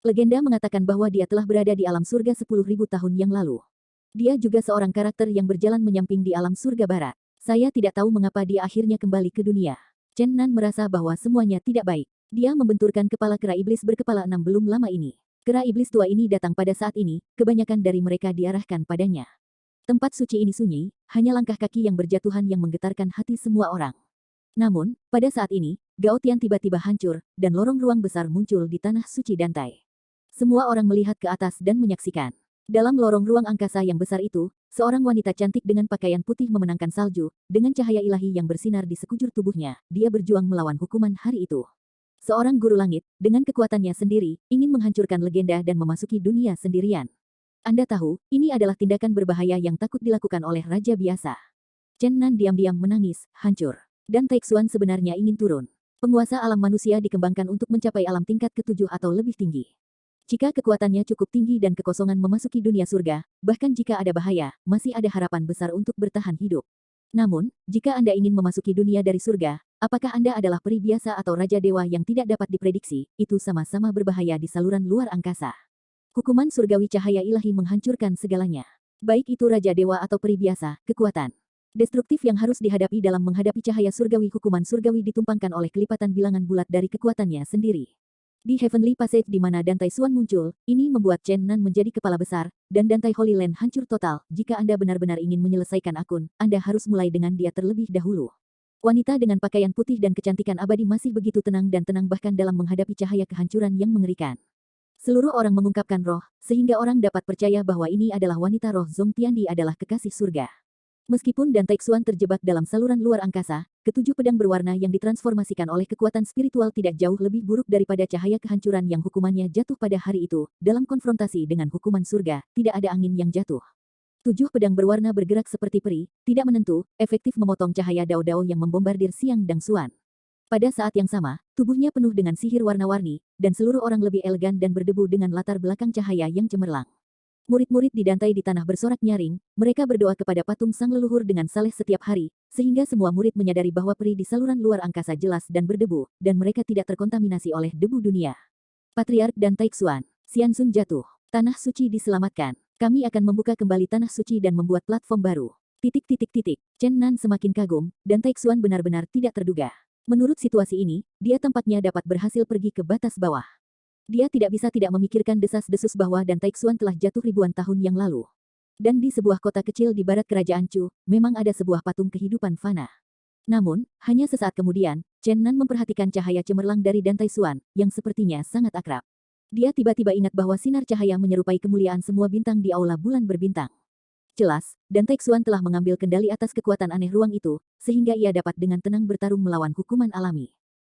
Legenda mengatakan bahwa dia telah berada di alam surga 10.000 tahun yang lalu. Dia juga seorang karakter yang berjalan menyamping di alam surga barat. Saya tidak tahu mengapa dia akhirnya kembali ke dunia. Chen Nan merasa bahwa semuanya tidak baik. Dia membenturkan kepala kera iblis berkepala 6 belum lama ini. Kera iblis tua ini datang pada saat ini, kebanyakan dari mereka diarahkan padanya. Tempat suci ini sunyi, hanya langkah kaki yang berjatuhan yang menggetarkan hati semua orang. Namun, pada saat ini, Gao Tian tiba-tiba hancur, dan lorong ruang besar muncul di tanah suci Dantai. Semua orang melihat ke atas dan menyaksikan. Dalam lorong ruang angkasa yang besar itu, seorang wanita cantik dengan pakaian putih memenangkan salju, dengan cahaya ilahi yang bersinar di sekujur tubuhnya, dia berjuang melawan hukuman hari itu. Seorang guru langit, dengan kekuatannya sendiri, ingin menghancurkan legenda dan memasuki dunia sendirian. Anda tahu, ini adalah tindakan berbahaya yang takut dilakukan oleh raja biasa. Chen Nan diam-diam menangis, hancur. Dan Taixuan sebenarnya ingin turun. Penguasa alam manusia dikembangkan untuk mencapai alam tingkat ke-7 atau lebih tinggi. Jika kekuatannya cukup tinggi dan kekosongan memasuki dunia surga, bahkan jika ada bahaya, masih ada harapan besar untuk bertahan hidup. Namun, jika Anda ingin memasuki dunia dari surga, apakah Anda adalah peri biasa atau raja dewa yang tidak dapat diprediksi, itu sama-sama berbahaya di saluran luar angkasa. Hukuman surgawi cahaya ilahi menghancurkan segalanya. Baik itu raja dewa atau peri biasa, kekuatan destruktif yang harus dihadapi dalam menghadapi cahaya surgawi. Hukuman surgawi ditumpangkan oleh kelipatan bilangan bulat dari kekuatannya sendiri. Di Heavenly Passage di mana Dantai Xuan muncul, ini membuat Chen Nan menjadi kepala besar, dan Dantai Holy Land hancur total. Jika Anda benar-benar ingin menyelesaikan akun, Anda harus mulai dengan dia terlebih dahulu. Wanita dengan pakaian putih dan kecantikan abadi masih begitu tenang dan tenang bahkan dalam menghadapi cahaya kehancuran yang mengerikan. Seluruh orang mengungkapkan roh, sehingga orang dapat percaya bahwa ini adalah wanita roh Zong Tiandi adalah kekasih surga. Meskipun Dan Taixuan terjebak dalam saluran luar angkasa, ketujuh pedang berwarna yang ditransformasikan oleh kekuatan spiritual tidak jauh lebih buruk daripada cahaya kehancuran yang hukumannya jatuh pada hari itu. Dalam konfrontasi dengan hukuman surga, tidak ada angin yang jatuh. Tujuh pedang berwarna bergerak seperti peri, tidak menentu, efektif memotong cahaya dao-dao yang membombardir Siang Dang Xuan. Pada saat yang sama, tubuhnya penuh dengan sihir warna-warni, dan seluruh orang lebih elegan dan berdebu dengan latar belakang cahaya yang cemerlang. Murid-murid di Dantai di tanah bersorak nyaring, mereka berdoa kepada patung sang leluhur dengan saleh setiap hari, sehingga semua murid menyadari bahwa peri di saluran luar angkasa jelas dan berdebu, dan mereka tidak terkontaminasi oleh debu dunia. Patriark Dan Taixuan, Xianxun jatuh, tanah suci diselamatkan, kami akan membuka kembali tanah suci dan membuat platform baru. Chen Nan semakin kagum, dan Taixuan benar-benar tidak terduga. Menurut situasi ini, dia tampaknya dapat berhasil pergi ke batas bawah. Dia tidak bisa tidak memikirkan desas-desus bahwa Dan Taixuan telah jatuh ribuan tahun yang lalu. Dan di sebuah kota kecil di barat kerajaan Chu, memang ada sebuah patung kehidupan fana. Namun, hanya sesaat kemudian, Chen Nan memperhatikan cahaya cemerlang dari Dan Taixuan, yang sepertinya sangat akrab. Dia tiba-tiba ingat bahwa sinar cahaya menyerupai kemuliaan semua bintang di aula bulan berbintang. Jelas, Dan Taixuan telah mengambil kendali atas kekuatan aneh ruang itu, sehingga ia dapat dengan tenang bertarung melawan hukuman alami.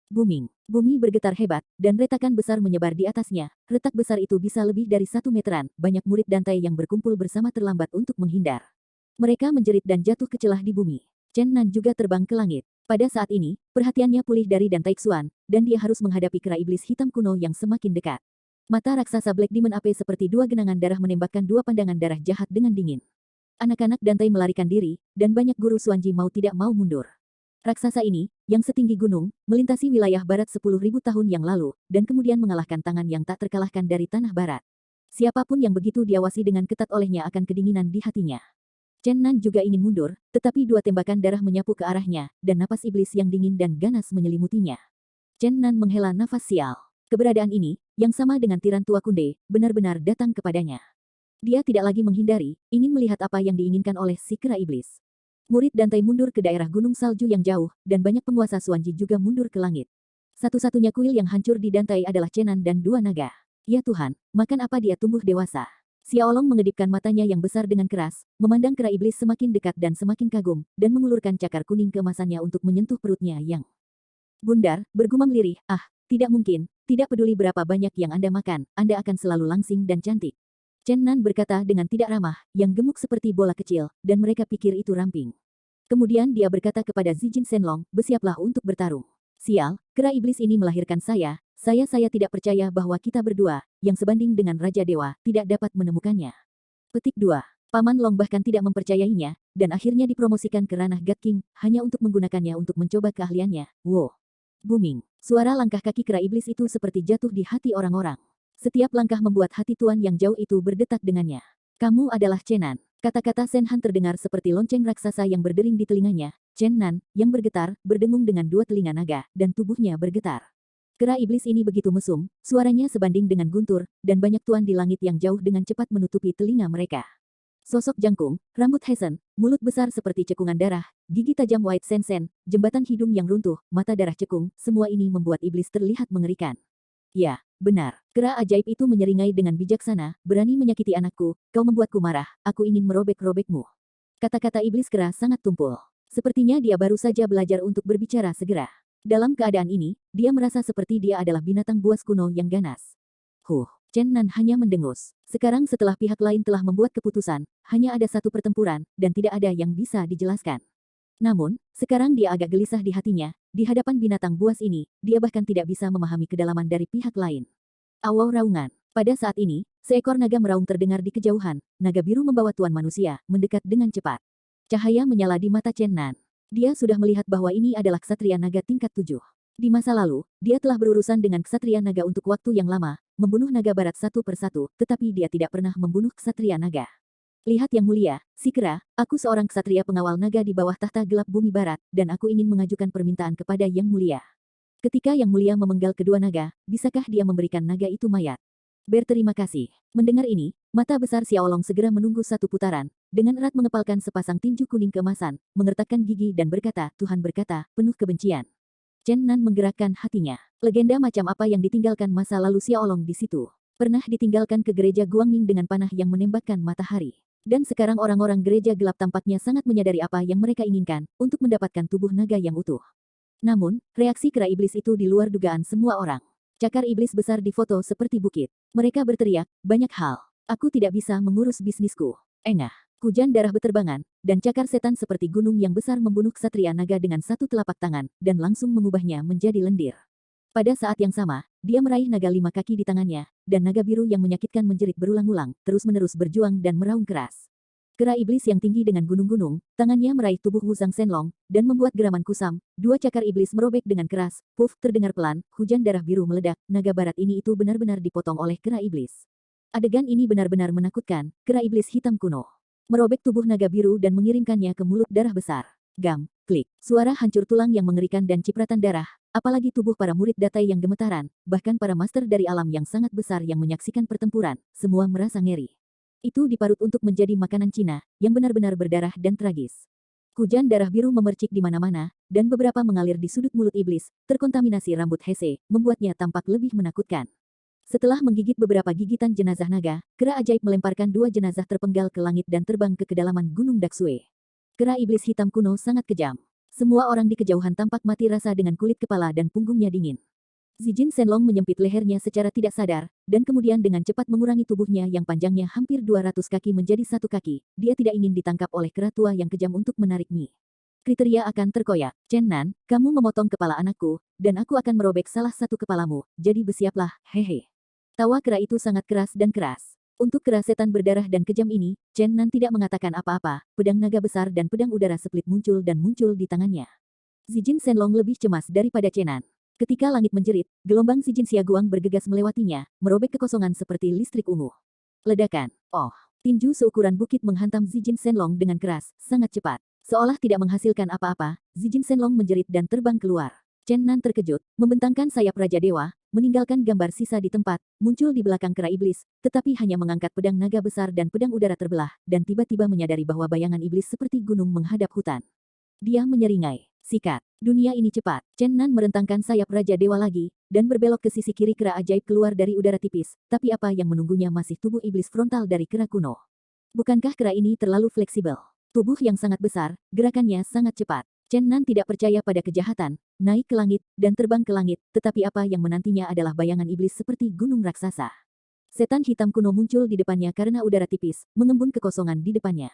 Booming. Bumi bergetar hebat, dan retakan besar menyebar di atasnya. Retak besar itu bisa lebih dari 1 meteran. Banyak murid Dantai yang berkumpul bersama terlambat untuk menghindar. Mereka menjerit dan jatuh ke celah di bumi. Chen Nan juga terbang ke langit. Pada saat ini, perhatiannya pulih dari Dan Taixuan, dan dia harus menghadapi kera iblis hitam kuno yang semakin dekat. Mata raksasa Black Demon Ape seperti dua genangan darah menembakkan dua pandangan darah jahat dengan dingin. Anak-anak Dantai melarikan diri, dan banyak guru Xuanji mau tidak mau mundur. Raksasa ini, yang setinggi gunung, melintasi wilayah barat 10.000 tahun yang lalu, dan kemudian mengalahkan tangan yang tak terkalahkan dari tanah barat. Siapapun yang begitu diawasi dengan ketat olehnya akan kedinginan di hatinya. Chen Nan juga ingin mundur, tetapi dua tembakan darah menyapu ke arahnya, dan napas iblis yang dingin dan ganas menyelimutinya. Chen Nan menghela nafas sial. Keberadaan ini, yang sama dengan tiran tua Kunde, benar-benar datang kepadanya. Dia tidak lagi menghindari, ingin melihat apa yang diinginkan oleh si kera iblis. Murid Dantai mundur ke daerah gunung salju yang jauh, dan banyak penguasa Xuanji juga mundur ke langit. Satu-satunya kuil yang hancur di Dantai adalah Chenan dan dua naga. Ya Tuhan, makan apa dia tumbuh dewasa? Xiaolong mengedipkan matanya yang besar dengan keras, memandang kera iblis semakin dekat dan semakin kagum, dan mengulurkan cakar kuning keemasannya untuk menyentuh perutnya yang bundar, bergumam lirih, tidak mungkin, tidak peduli berapa banyak yang Anda makan, Anda akan selalu langsing dan cantik. Chen Nan berkata dengan tidak ramah, yang gemuk seperti bola kecil, dan mereka pikir itu ramping. Kemudian dia berkata kepada Zijin Shenlong, bersiaplah untuk bertarung. Sial, kera iblis ini melahirkan saya tidak percaya bahwa kita berdua, yang sebanding dengan Raja Dewa, tidak dapat menemukannya. Petik 2. Paman Long bahkan tidak mempercayainya, dan akhirnya dipromosikan ke ranah God King, hanya untuk menggunakannya untuk mencoba keahliannya. Wow. Booming. Suara langkah kaki kera iblis itu seperti jatuh di hati orang-orang. Setiap langkah membuat hati tuan yang jauh itu berdetak dengannya. Kamu adalah Chenan. Kata-kata Shen Han terdengar seperti lonceng raksasa yang berdering di telinganya. Chen Nan, yang bergetar, berdengung dengan dua telinga naga, dan tubuhnya bergetar. Kera iblis ini begitu mesum, suaranya sebanding dengan guntur, dan banyak tuan di langit yang jauh dengan cepat menutupi telinga mereka. Sosok jangkung, rambut hesen, mulut besar seperti cekungan darah, gigi tajam white sen-sen, jembatan hidung yang runtuh, mata darah cekung, semua ini membuat iblis terlihat mengerikan. Ya, benar. Kera ajaib itu menyeringai dengan bijaksana, berani menyakiti anakku, kau membuatku marah, aku ingin merobek-robekmu. Kata-kata iblis kera sangat tumpul. Sepertinya dia baru saja belajar untuk berbicara segera. Dalam keadaan ini, dia merasa seperti dia adalah binatang buas kuno yang ganas. Chen Nan hanya mendengus. Sekarang setelah pihak lain telah membuat keputusan, hanya ada satu pertempuran, dan tidak ada yang bisa dijelaskan. Namun, sekarang dia agak gelisah di hatinya, di hadapan binatang buas ini, dia bahkan tidak bisa memahami kedalaman dari pihak lain. Awau raungan. Pada saat ini, seekor naga meraung terdengar di kejauhan, naga biru membawa tuan manusia, mendekat dengan cepat. Cahaya menyala di mata Chen Nan. Dia sudah melihat bahwa ini adalah ksatria naga tingkat 7. Di masa lalu, dia telah berurusan dengan ksatria naga untuk waktu yang lama, membunuh naga barat satu persatu, tetapi dia tidak pernah membunuh ksatria naga. Lihat yang mulia, si kera, aku seorang ksatria pengawal naga di bawah tahta gelap bumi barat, dan aku ingin mengajukan permintaan kepada yang mulia. Ketika yang mulia memenggal kedua naga, bisakah dia memberikan naga itu mayat? Berterima kasih. Mendengar ini, mata besar Xiaolong segera menunggu satu putaran, dengan erat mengepalkan sepasang tinju kuning keemasan, mengertakkan gigi dan berkata, Tuhan berkata, penuh kebencian. Chen Nan menggerakkan hatinya. Legenda macam apa yang ditinggalkan masa lalu Xiaolong di situ? Pernah ditinggalkan ke gereja Guangming dengan panah yang menembakkan matahari. Dan sekarang orang-orang gereja gelap tampaknya sangat menyadari apa yang mereka inginkan, untuk mendapatkan tubuh naga yang utuh. Namun, reaksi kera iblis itu di luar dugaan semua orang. Cakar iblis besar di foto seperti bukit. Mereka berteriak, banyak hal. Aku tidak bisa mengurus bisnisku. Engah. Hujan darah beterbangan, dan cakar setan seperti gunung yang besar membunuh ksatria naga dengan satu telapak tangan, dan langsung mengubahnya menjadi lendir. Pada saat yang sama, dia meraih naga 5 kaki di tangannya, dan naga biru yang menyakitkan menjerit berulang-ulang, terus-menerus berjuang dan meraung keras. Kera iblis yang tinggi dengan gunung-gunung, tangannya meraih tubuh Wuzang Shenlong, dan membuat geraman kusam, dua cakar iblis merobek dengan keras, puff terdengar pelan, hujan darah biru meledak, naga barat ini itu benar-benar dipotong oleh kera iblis. Adegan ini benar-benar menakutkan, kera iblis hitam kuno merobek tubuh naga biru dan mengirimkannya ke mulut darah besar. Gam, klik, suara hancur tulang yang mengerikan dan cipratan darah, apalagi tubuh para murid datai yang gemetaran, bahkan para master dari alam yang sangat besar yang menyaksikan pertempuran, semua merasa ngeri. Itu diparut untuk menjadi makanan Cina, yang benar-benar berdarah dan tragis. Hujan darah biru memercik di mana-mana, dan beberapa mengalir di sudut mulut iblis, terkontaminasi rambut Hese, membuatnya tampak lebih menakutkan. Setelah menggigit beberapa gigitan jenazah naga, kera ajaib melemparkan dua jenazah terpenggal ke langit dan terbang ke kedalaman Gunung Daksue. Kera iblis hitam kuno sangat kejam. Semua orang di kejauhan tampak mati rasa dengan kulit kepala dan punggungnya dingin. Zijin Shenlong menyempit lehernya secara tidak sadar, dan kemudian dengan cepat mengurangi tubuhnya yang panjangnya hampir 200 kaki menjadi 1 kaki. Dia tidak ingin ditangkap oleh kera tua yang kejam untuk menarik mie. Kriteria akan terkoyak. Chen Nan, kamu memotong kepala anakku, dan aku akan merobek salah satu kepalamu, jadi bersiaplah, hehe. Tawa kera itu sangat keras dan keras. Untuk kera setan berdarah dan kejam ini, Chen Nan tidak mengatakan apa-apa, pedang naga besar dan pedang udara split muncul dan muncul di tangannya. Zijin Shenlong lebih cemas daripada Chen Nan. Ketika langit menjerit, gelombang Zijin Xiaguang bergegas melewatinya, merobek kekosongan seperti listrik ungu. Ledakan. Oh, tinju seukuran bukit menghantam Zijin Shenlong dengan keras, sangat cepat. Seolah tidak menghasilkan apa-apa, Zijin Shenlong menjerit dan terbang keluar. Chen Nan terkejut, membentangkan sayap Raja Dewa, meninggalkan gambar sisa di tempat, muncul di belakang kera iblis, tetapi hanya mengangkat pedang naga besar dan pedang udara terbelah, dan tiba-tiba menyadari bahwa bayangan iblis seperti gunung menghadap hutan. Dia menyeringai. Sikat. Dunia ini cepat. Chen Nan merentangkan sayap Raja Dewa lagi, dan berbelok ke sisi kiri kera ajaib keluar dari udara tipis, tapi apa yang menunggunya masih tubuh iblis frontal dari kera kuno. Bukankah kera ini terlalu fleksibel? Tubuh yang sangat besar, gerakannya sangat cepat. Chen Nan tidak percaya pada kejahatan, naik ke langit, dan terbang ke langit, tetapi apa yang menantinya adalah bayangan iblis seperti gunung raksasa. Setan hitam kuno muncul di depannya karena udara tipis, mengembun kekosongan di depannya.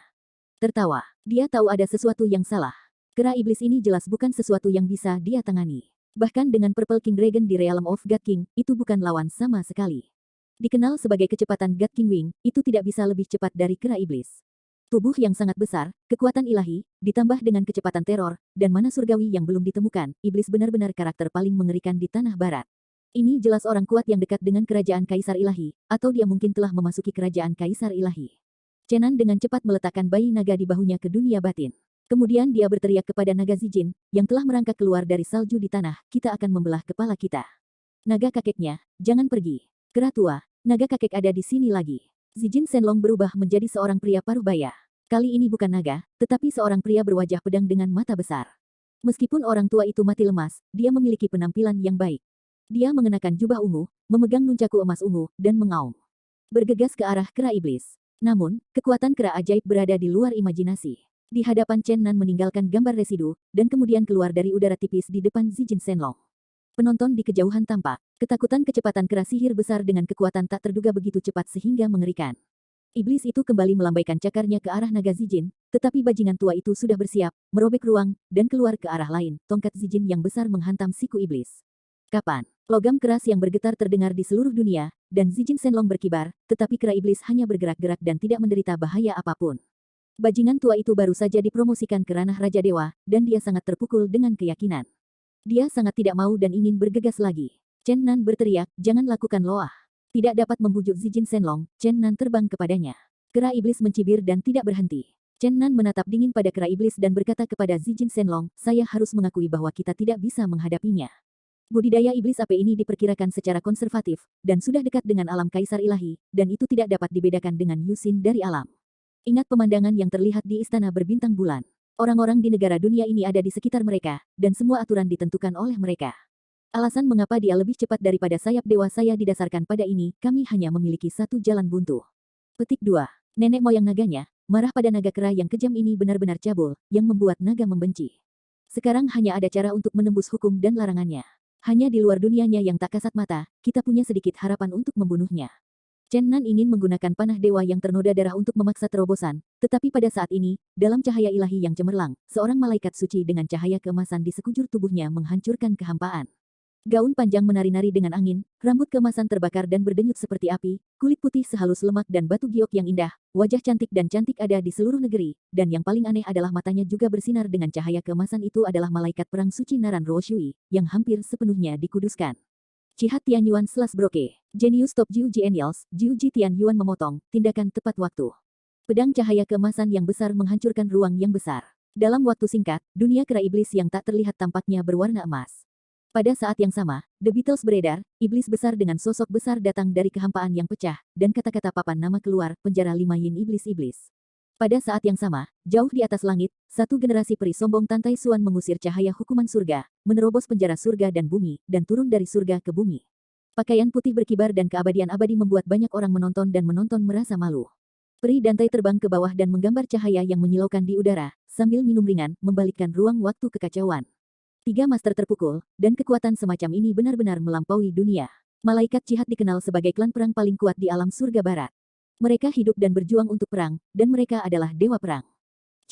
Tertawa. Dia tahu ada sesuatu yang salah. Kera iblis ini jelas bukan sesuatu yang bisa dia tangani. Bahkan dengan Purple King Dragon di Realm of God King, itu bukan lawan sama sekali. Dikenal sebagai kecepatan God King Wing, itu tidak bisa lebih cepat dari kera iblis. Tubuh yang sangat besar, kekuatan ilahi, ditambah dengan kecepatan teror, dan mana surgawi yang belum ditemukan, iblis benar-benar karakter paling mengerikan di tanah barat. Ini jelas orang kuat yang dekat dengan kerajaan Kaisar Ilahi, atau dia mungkin telah memasuki kerajaan Kaisar Ilahi. Chen Nan dengan cepat meletakkan bayi naga di bahunya ke dunia batin. Kemudian dia berteriak kepada naga Zijin, yang telah merangkak keluar dari salju di tanah, kita akan membelah kepala kita. Naga kakeknya, jangan pergi. Kera tua, naga kakek ada di sini lagi. Zijin Shenlong berubah menjadi seorang pria paruh baya. Kali ini bukan naga, tetapi seorang pria berwajah pedang dengan mata besar. Meskipun orang tua itu mati lemas, dia memiliki penampilan yang baik. Dia mengenakan jubah ungu, memegang nuncaku emas ungu, dan mengaum. Bergegas ke arah kera iblis. Namun, kekuatan kera ajaib berada di luar imajinasi. Di hadapan Chen Nan meninggalkan gambar residu, dan kemudian keluar dari udara tipis di depan Zijin Shenlong. Penonton di kejauhan tampak ketakutan kecepatan kera sihir besar dengan kekuatan tak terduga begitu cepat sehingga mengerikan. Iblis itu kembali melambaikan cakarnya ke arah naga Zijin, tetapi bajingan tua itu sudah bersiap, merobek ruang, dan keluar ke arah lain. Tongkat Zijin yang besar menghantam siku iblis. Kapan? Logam keras yang bergetar terdengar di seluruh dunia, dan Zijin Shenlong berkibar, tetapi kera iblis hanya bergerak-gerak dan tidak menderita bahaya apapun. Bajingan tua itu baru saja dipromosikan ke ranah Raja Dewa, dan dia sangat terpukul dengan keyakinan. Dia sangat tidak mau dan ingin bergegas lagi. Chen Nan berteriak, jangan lakukan loah. Tidak dapat membujuk Zijin Shenlong, Chen Nan terbang kepadanya. Kera iblis mencibir dan tidak berhenti. Chen Nan menatap dingin pada kera iblis dan berkata kepada Zijin Shenlong, saya harus mengakui bahwa kita tidak bisa menghadapinya. Budidaya iblis api ini diperkirakan secara konservatif, dan sudah dekat dengan alam kaisar ilahi, dan itu tidak dapat dibedakan dengan Yusin dari alam. Ingat pemandangan yang terlihat di istana berbintang bulan. Orang-orang di negara dunia ini ada di sekitar mereka, dan semua aturan ditentukan oleh mereka. Alasan mengapa dia lebih cepat daripada sayap dewa saya didasarkan pada ini, kami hanya memiliki satu jalan buntu. Petik 2. Nenek moyang naganya, marah pada naga kera yang kejam ini benar-benar cabul, yang membuat naga membenci. Sekarang hanya ada cara untuk menembus hukum dan larangannya. Hanya di luar dunianya yang tak kasat mata, kita punya sedikit harapan untuk membunuhnya. Chen Nan ingin menggunakan panah dewa yang ternoda darah untuk memaksa terobosan, tetapi pada saat ini, dalam cahaya ilahi yang cemerlang, seorang malaikat suci dengan cahaya keemasan di sekujur tubuhnya menghancurkan kehampaan. Gaun panjang menari-nari dengan angin, rambut keemasan terbakar dan berdenyut seperti api, kulit putih sehalus lemak dan batu giok yang indah, wajah cantik dan cantik ada di seluruh negeri, dan yang paling aneh adalah matanya juga bersinar dengan cahaya keemasan itu adalah malaikat perang suci Naran Roshui, yang hampir sepenuhnya dikuduskan. Cihat Tianyuan /Broke. Genius Top Jiu Genials, Jiu Ji Tianyuan memotong, tindakan tepat waktu. Pedang cahaya keemasan yang besar menghancurkan ruang yang besar. Dalam waktu singkat, dunia kera iblis yang tak terlihat tampaknya berwarna emas. Pada saat yang sama, The Beatles beredar, iblis besar dengan sosok besar datang dari kehampaan yang pecah, dan kata-kata papan nama keluar, penjara 5 yin iblis-iblis. Pada saat yang sama, jauh di atas langit, satu generasi peri sombong Tantai Suan mengusir cahaya hukuman surga, menerobos penjara surga dan bumi, dan turun dari surga ke bumi. Pakaian putih berkibar dan keabadian abadi membuat banyak orang menonton dan menonton merasa malu. Peri Dantai terbang ke bawah dan menggambar cahaya yang menyilaukan di udara, sambil minum ringan, membalikkan ruang waktu kekacauan. 3 master terpukul, dan kekuatan semacam ini benar-benar melampaui dunia. Malaikat Cihat dikenal sebagai klan perang paling kuat di alam surga barat. Mereka hidup dan berjuang untuk perang, dan mereka adalah dewa perang.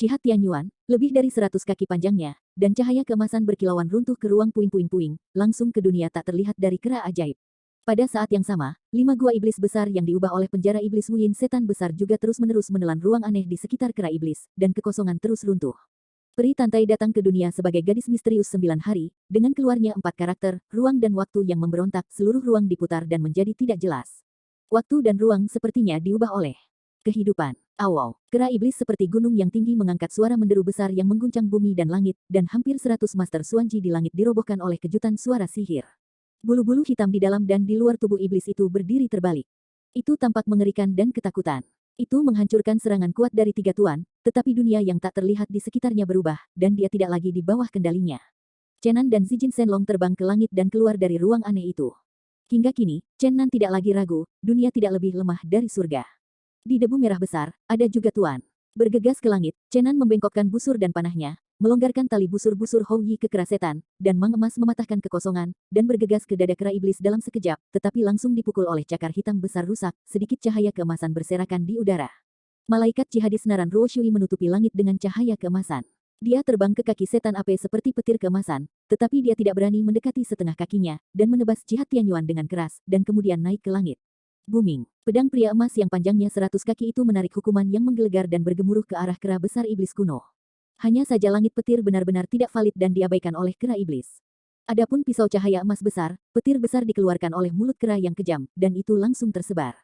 Cihat Tianyuan, lebih dari 100 kaki panjangnya, dan cahaya keemasan berkilauan runtuh ke ruang puing-puing-puing, langsung ke dunia tak terlihat dari kera ajaib. Pada saat yang sama, 5 gua iblis besar yang diubah oleh penjara iblis Wuyin setan besar juga terus-menerus menelan ruang aneh di sekitar kera iblis, dan kekosongan terus runtuh. Peri Tantai datang ke dunia sebagai gadis misterius 9 hari, dengan keluarnya 4 karakter, ruang dan waktu yang memberontak, seluruh ruang diputar dan menjadi tidak jelas. Waktu dan ruang sepertinya diubah oleh kehidupan. Awal, kera iblis seperti gunung yang tinggi mengangkat suara menderu besar yang mengguncang bumi dan langit, dan hampir 100 master Suanji di langit dirobohkan oleh kejutan suara sihir. Bulu-bulu hitam di dalam dan di luar tubuh iblis itu berdiri terbalik. Itu tampak mengerikan dan ketakutan. Itu menghancurkan serangan kuat dari 3 tuan, tetapi dunia yang tak terlihat di sekitarnya berubah, dan dia tidak lagi di bawah kendalinya. Chen Nan dan Zijin Shenlong terbang ke langit dan keluar dari ruang aneh itu. Hingga kini, Chen Nan tidak lagi ragu, dunia tidak lebih lemah dari surga. Di debu merah besar, ada juga tuan. Bergegas ke langit, Chen Nan membengkokkan busur dan panahnya, melonggarkan tali busur-busur Hou Yi ke kera setan, dan Mang Emas mematahkan kekosongan, dan bergegas ke dada kera iblis dalam sekejap, tetapi langsung dipukul oleh cakar hitam besar rusak, sedikit cahaya keemasan berserakan di udara. Malaikat jihadis Naran Roshui menutupi langit dengan cahaya keemasan. Dia terbang ke kaki setan ape seperti petir keemasan, tetapi dia tidak berani mendekati setengah kakinya, dan menebas Cihat Tianyuan dengan keras, dan kemudian naik ke langit. Booming. Pedang pria emas yang panjangnya 100 kaki itu menarik hukuman yang menggelegar dan bergemuruh ke arah kera besar iblis kuno. Hanya saja langit petir benar-benar tidak valid dan diabaikan oleh kera iblis. Adapun pisau cahaya emas besar, petir besar dikeluarkan oleh mulut kera yang kejam, dan itu langsung tersebar.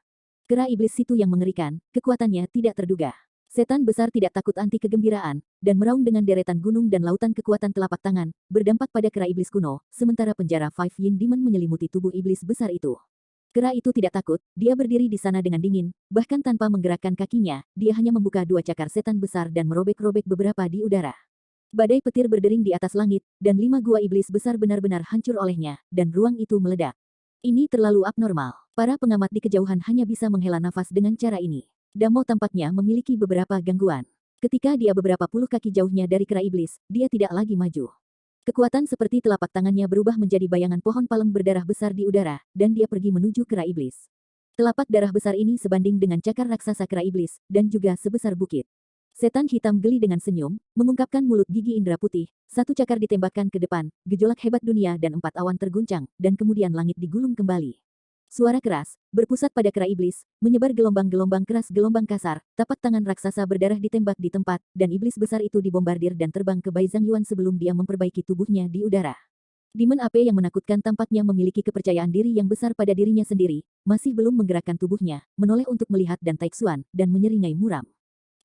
Kera iblis itu yang mengerikan, kekuatannya tidak terduga. Setan besar tidak takut anti kegembiraan, dan meraung dengan deretan gunung dan lautan kekuatan telapak tangan, berdampak pada kera iblis kuno, sementara penjara Five Yin Demon menyelimuti tubuh iblis besar itu. Kera itu tidak takut, dia berdiri di sana dengan dingin, bahkan tanpa menggerakkan kakinya, dia hanya membuka 2 cakar setan besar dan merobek-robek beberapa di udara. Badai petir berdering di atas langit, dan 5 gua iblis besar benar-benar hancur olehnya, dan ruang itu meledak. Ini terlalu abnormal. Para pengamat di kejauhan hanya bisa menghela nafas dengan cara ini. Damo tampaknya memiliki beberapa gangguan. Ketika dia beberapa puluh kaki jauhnya dari kera iblis, dia tidak lagi maju. Kekuatan seperti telapak tangannya berubah menjadi bayangan pohon palem berdarah besar di udara, dan dia pergi menuju kera iblis. Telapak darah besar ini sebanding dengan cakar raksasa kera iblis, dan juga sebesar bukit. Setan hitam geli dengan senyum, mengungkapkan mulut gigi indera putih, satu cakar ditembakkan ke depan, gejolak hebat dunia dan 4 awan terguncang, dan kemudian langit digulung kembali. Suara keras, berpusat pada kera iblis, menyebar gelombang-gelombang keras gelombang kasar, tapak tangan raksasa berdarah ditembak di tempat, dan iblis besar itu dibombardir dan terbang ke Baizang Yuan sebelum dia memperbaiki tubuhnya di udara. Demon Ape yang menakutkan tampaknya memiliki kepercayaan diri yang besar pada dirinya sendiri, masih belum menggerakkan tubuhnya, menoleh untuk melihat Dan Taixuan, dan menyeringai muram.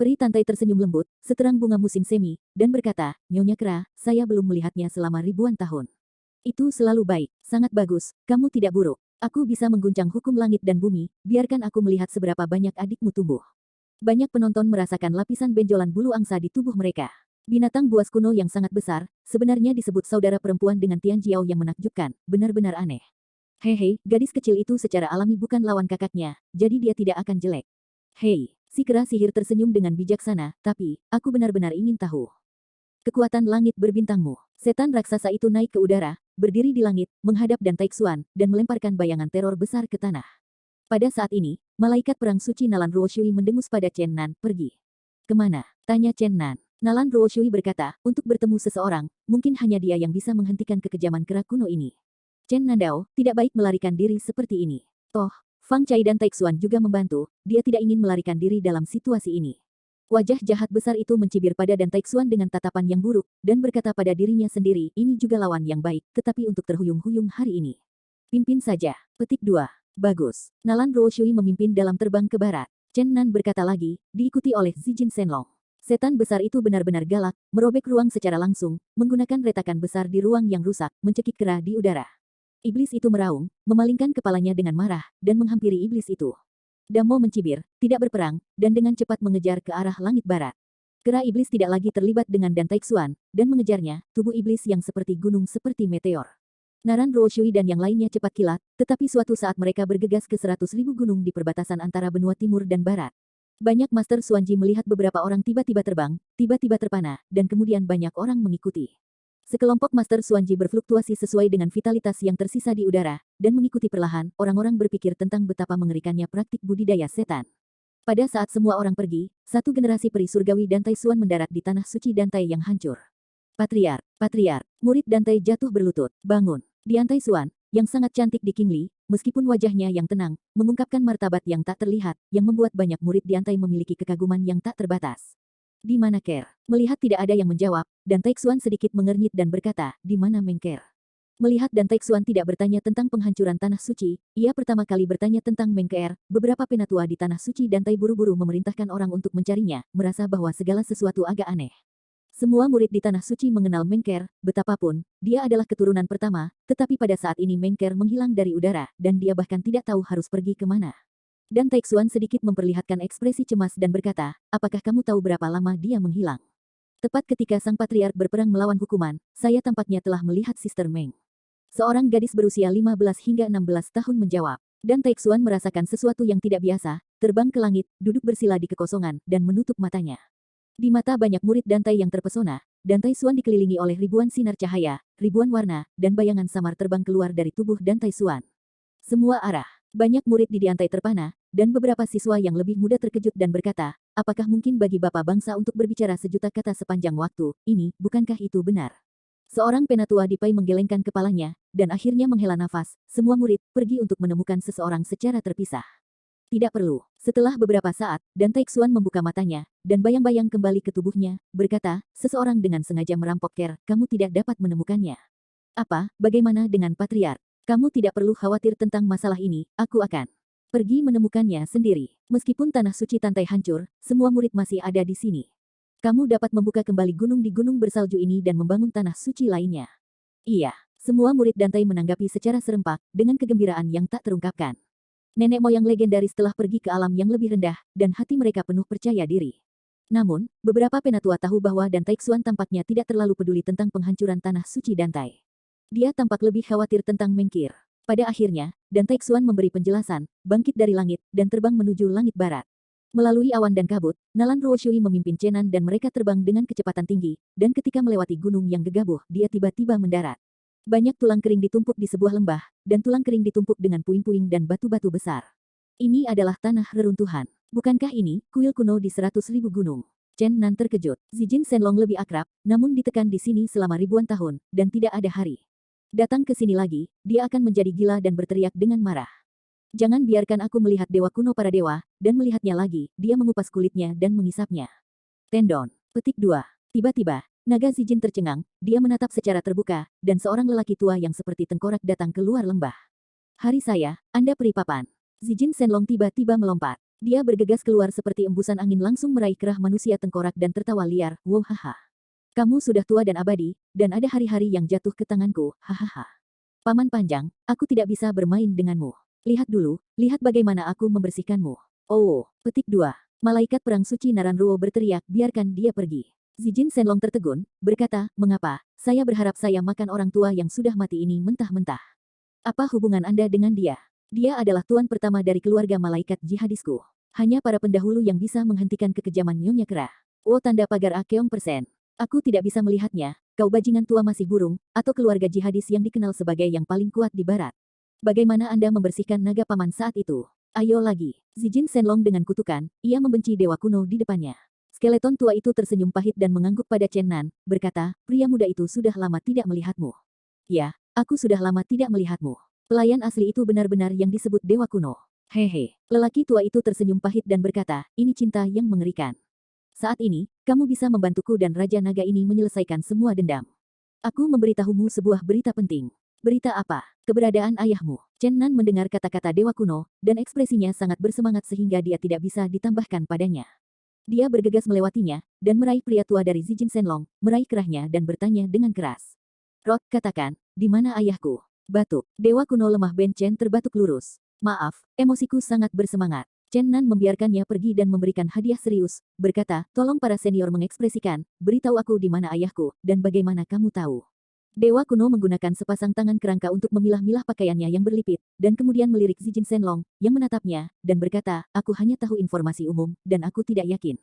Peri Tantai tersenyum lembut, seterang bunga musim semi, dan berkata, Nyonya Kera, saya belum melihatnya selama ribuan tahun. Itu selalu baik, sangat bagus, kamu tidak buruk. Aku bisa mengguncang hukum langit dan bumi, biarkan aku melihat seberapa banyak adikmu tumbuh. Banyak penonton merasakan lapisan benjolan bulu angsa di tubuh mereka. Binatang buas kuno yang sangat besar, sebenarnya disebut saudara perempuan dengan Tian Jiao yang menakjubkan, benar-benar aneh. Hei, gadis kecil itu secara alami bukan lawan kakaknya, jadi dia tidak akan jelek. Hei, si kera sihir tersenyum dengan bijaksana, tapi, aku benar-benar ingin tahu. Kekuatan langit berbintangmu. Setan raksasa itu naik ke udara, berdiri di langit, menghadap Dan Taixuan, dan melemparkan bayangan teror besar ke tanah. Pada saat ini, malaikat perang suci Nalan Ruoshui mendengus pada Chen Nan, pergi. Kemana? Tanya Chen Nan. Nalan Ruoshui berkata, untuk bertemu seseorang, mungkin hanya dia yang bisa menghentikan kekejaman kera kuno ini. Chen Nandao, tidak baik melarikan diri seperti ini. Toh, Fang Chai dan Taixuan juga membantu, dia tidak ingin melarikan diri dalam situasi ini. Wajah jahat besar itu mencibir pada Dan Taixuan dengan tatapan yang buruk, dan berkata pada dirinya sendiri, ini juga lawan yang baik, tetapi untuk terhuyung-huyung hari ini. Pimpin saja. Petik 2. Bagus. Nalan Ruoshui memimpin dalam terbang ke barat. Chen Nan berkata lagi, diikuti oleh Zijin Shenlong. Setan besar itu benar-benar galak, merobek ruang secara langsung, menggunakan retakan besar di ruang yang rusak, mencekik kera di udara. Iblis itu meraung, memalingkan kepalanya dengan marah, dan menghampiri iblis itu. Damo mencibir, tidak berperang, dan dengan cepat mengejar ke arah langit barat. Kera iblis tidak lagi terlibat dengan Dan Taixuan, dan mengejarnya, tubuh iblis yang seperti gunung seperti meteor. Naran Ruoshui dan yang lainnya cepat kilat, tetapi suatu saat mereka bergegas ke 100.000 gunung di perbatasan antara benua timur dan barat. Banyak Master Xuanji melihat beberapa orang tiba-tiba terbang, tiba-tiba terpana, dan kemudian banyak orang mengikuti. Sekelompok Master Xuanji berfluktuasi sesuai dengan vitalitas yang tersisa di udara, dan mengikuti perlahan, orang-orang berpikir tentang betapa mengerikannya praktik budidaya setan. Pada saat semua orang pergi, satu generasi peri surgawi Dan Taixuan mendarat di tanah suci Dantai yang hancur. Patriark, murid Dantai jatuh berlutut, bangun. Dan Taixuan, yang sangat cantik di Qingli, meskipun wajahnya yang tenang, mengungkapkan martabat yang tak terlihat, yang membuat banyak murid Dantai memiliki kekaguman yang tak terbatas. Di mana Ker? Melihat tidak ada yang menjawab, Dan Taixuan sedikit mengernyit dan berkata, di mana Mengker? Melihat Dan Taixuan tidak bertanya tentang penghancuran tanah suci, ia pertama kali bertanya tentang Mengker. Beberapa penatua di tanah suci Dantai buru-buru memerintahkan orang untuk mencarinya, merasa bahwa segala sesuatu agak aneh. Semua murid di tanah suci mengenal Mengker, betapapun, dia adalah keturunan pertama, tetapi pada saat ini Mengker menghilang dari udara, dan dia bahkan tidak tahu harus pergi kemana. Dan Taixuan sedikit memperlihatkan ekspresi cemas dan berkata, apakah kamu tahu berapa lama dia menghilang? Tepat ketika sang patriark berperang melawan hukuman, saya tampaknya telah melihat Sister Meng. Seorang gadis berusia 15 hingga 16 tahun menjawab. Dan Taixuan merasakan sesuatu yang tidak biasa, terbang ke langit, duduk bersila di kekosongan, dan menutup matanya. Di mata banyak murid Dantai yang terpesona, Dan Taixuan dikelilingi oleh ribuan sinar cahaya, ribuan warna, dan bayangan samar terbang keluar dari tubuh Dan Taixuan. Semua arah. Banyak murid di Dantai terpana, dan beberapa siswa yang lebih muda terkejut dan berkata, apakah mungkin bagi Bapak Bangsa untuk berbicara sejuta kata sepanjang waktu, ini, bukankah itu benar? Seorang penatua di Pai menggelengkan kepalanya, dan akhirnya menghela nafas, semua murid, pergi untuk menemukan seseorang secara terpisah. Tidak perlu. Setelah beberapa saat, Dan Taixuan membuka matanya, dan bayang-bayang kembali ke tubuhnya, berkata, seseorang dengan sengaja merampok Ker, kamu tidak dapat menemukannya. Apa, bagaimana dengan Patriark? Kamu tidak perlu khawatir tentang masalah ini, aku akan pergi menemukannya sendiri. Meskipun tanah suci Tantai hancur, semua murid masih ada di sini. Kamu dapat membuka kembali gunung di gunung bersalju ini dan membangun tanah suci lainnya. Iya, semua murid Dantai menanggapi secara serempak, dengan kegembiraan yang tak terungkapkan. Nenek moyang legendaris telah pergi ke alam yang lebih rendah, dan hati mereka penuh percaya diri. Namun, beberapa penatua tahu bahwa Dan Taixuan tampaknya tidak terlalu peduli tentang penghancuran tanah suci Dantai. Dia tampak lebih khawatir tentang Mengkir. Pada akhirnya, Dan Taixuan memberi penjelasan, bangkit dari langit, dan terbang menuju langit barat. Melalui awan dan kabut, Nalan Ruoshui memimpin Chenan dan mereka terbang dengan kecepatan tinggi, dan ketika melewati gunung yang gegabah, dia tiba-tiba mendarat. Banyak tulang kering ditumpuk di sebuah lembah, dan tulang kering ditumpuk dengan puing-puing dan batu-batu besar. Ini adalah tanah reruntuhan. Bukankah ini kuil kuno di 100.000 gunung? Chen Nan terkejut. Zijin Shenlong lebih akrab, namun ditekan di sini selama ribuan tahun, dan tidak ada hari. Datang ke sini lagi, dia akan menjadi gila dan berteriak dengan marah. Jangan biarkan aku melihat dewa kuno para dewa, dan melihatnya lagi, dia mengupas kulitnya dan mengisapnya. Tendon. Petik 2. Tiba-tiba, naga Zijin tercengang, dia menatap secara terbuka, dan seorang lelaki tua yang seperti tengkorak datang keluar lembah. Hari saya, Anda peri papan. Zijin Shenlong tiba-tiba melompat. Dia bergegas keluar seperti embusan angin langsung meraih kerah manusia tengkorak dan tertawa liar, wow haha. Kamu sudah tua dan abadi, dan ada hari-hari yang jatuh ke tanganku, hahaha. Paman panjang, aku tidak bisa bermain denganmu. Lihat dulu, lihat bagaimana aku membersihkanmu. Oh, petik 2. Malaikat perang suci Naranruo berteriak, biarkan dia pergi. Zijin Shenlong tertegun, berkata, mengapa, saya berharap saya makan orang tua yang sudah mati ini mentah-mentah. Apa hubungan Anda dengan dia? Dia adalah tuan pertama dari keluarga malaikat jihadisku. Hanya para pendahulu yang bisa menghentikan kekejaman Nyonya Kera. Oh tanda pagar Akeong persen. Aku tidak bisa melihatnya, kau bajingan tua masih burung, atau keluarga jihadis yang dikenal sebagai yang paling kuat di barat. Bagaimana Anda membersihkan naga paman saat itu? Ayo lagi. Zijin Shenlong dengan kutukan, ia membenci dewa kuno di depannya. Skeleton tua itu tersenyum pahit dan mengangguk pada Chen Nan, berkata, pria muda itu sudah lama tidak melihatmu. Ya, aku sudah lama tidak melihatmu. Pelayan asli itu benar-benar yang disebut dewa kuno. Hehe. Lelaki tua itu tersenyum pahit dan berkata, ini cinta yang mengerikan. Saat ini, kamu bisa membantuku dan Raja Naga ini menyelesaikan semua dendam. Aku memberitahumu sebuah berita penting. Berita apa? Keberadaan ayahmu. Chen Nan mendengar kata-kata dewa kuno, dan ekspresinya sangat bersemangat sehingga dia tidak bisa ditambahkan padanya. Dia bergegas melewatinya, dan meraih pria tua dari Zijin Shenlong, meraih kerahnya dan bertanya dengan keras. Rot, katakan, di mana ayahku? Batuk. Dewa kuno lemah Ben Chen terbatuk lurus. Maaf, emosiku sangat bersemangat. Chen Nan membiarkannya pergi dan memberikan hadiah serius, berkata, tolong para senior mengekspresikan, beritahu aku di mana ayahku, dan bagaimana kamu tahu. Dewa kuno menggunakan sepasang tangan kerangka untuk memilah-milah pakaiannya yang berlipit, dan kemudian melirik Zijin Shenlong, yang menatapnya, dan berkata, aku hanya tahu informasi umum, dan aku tidak yakin.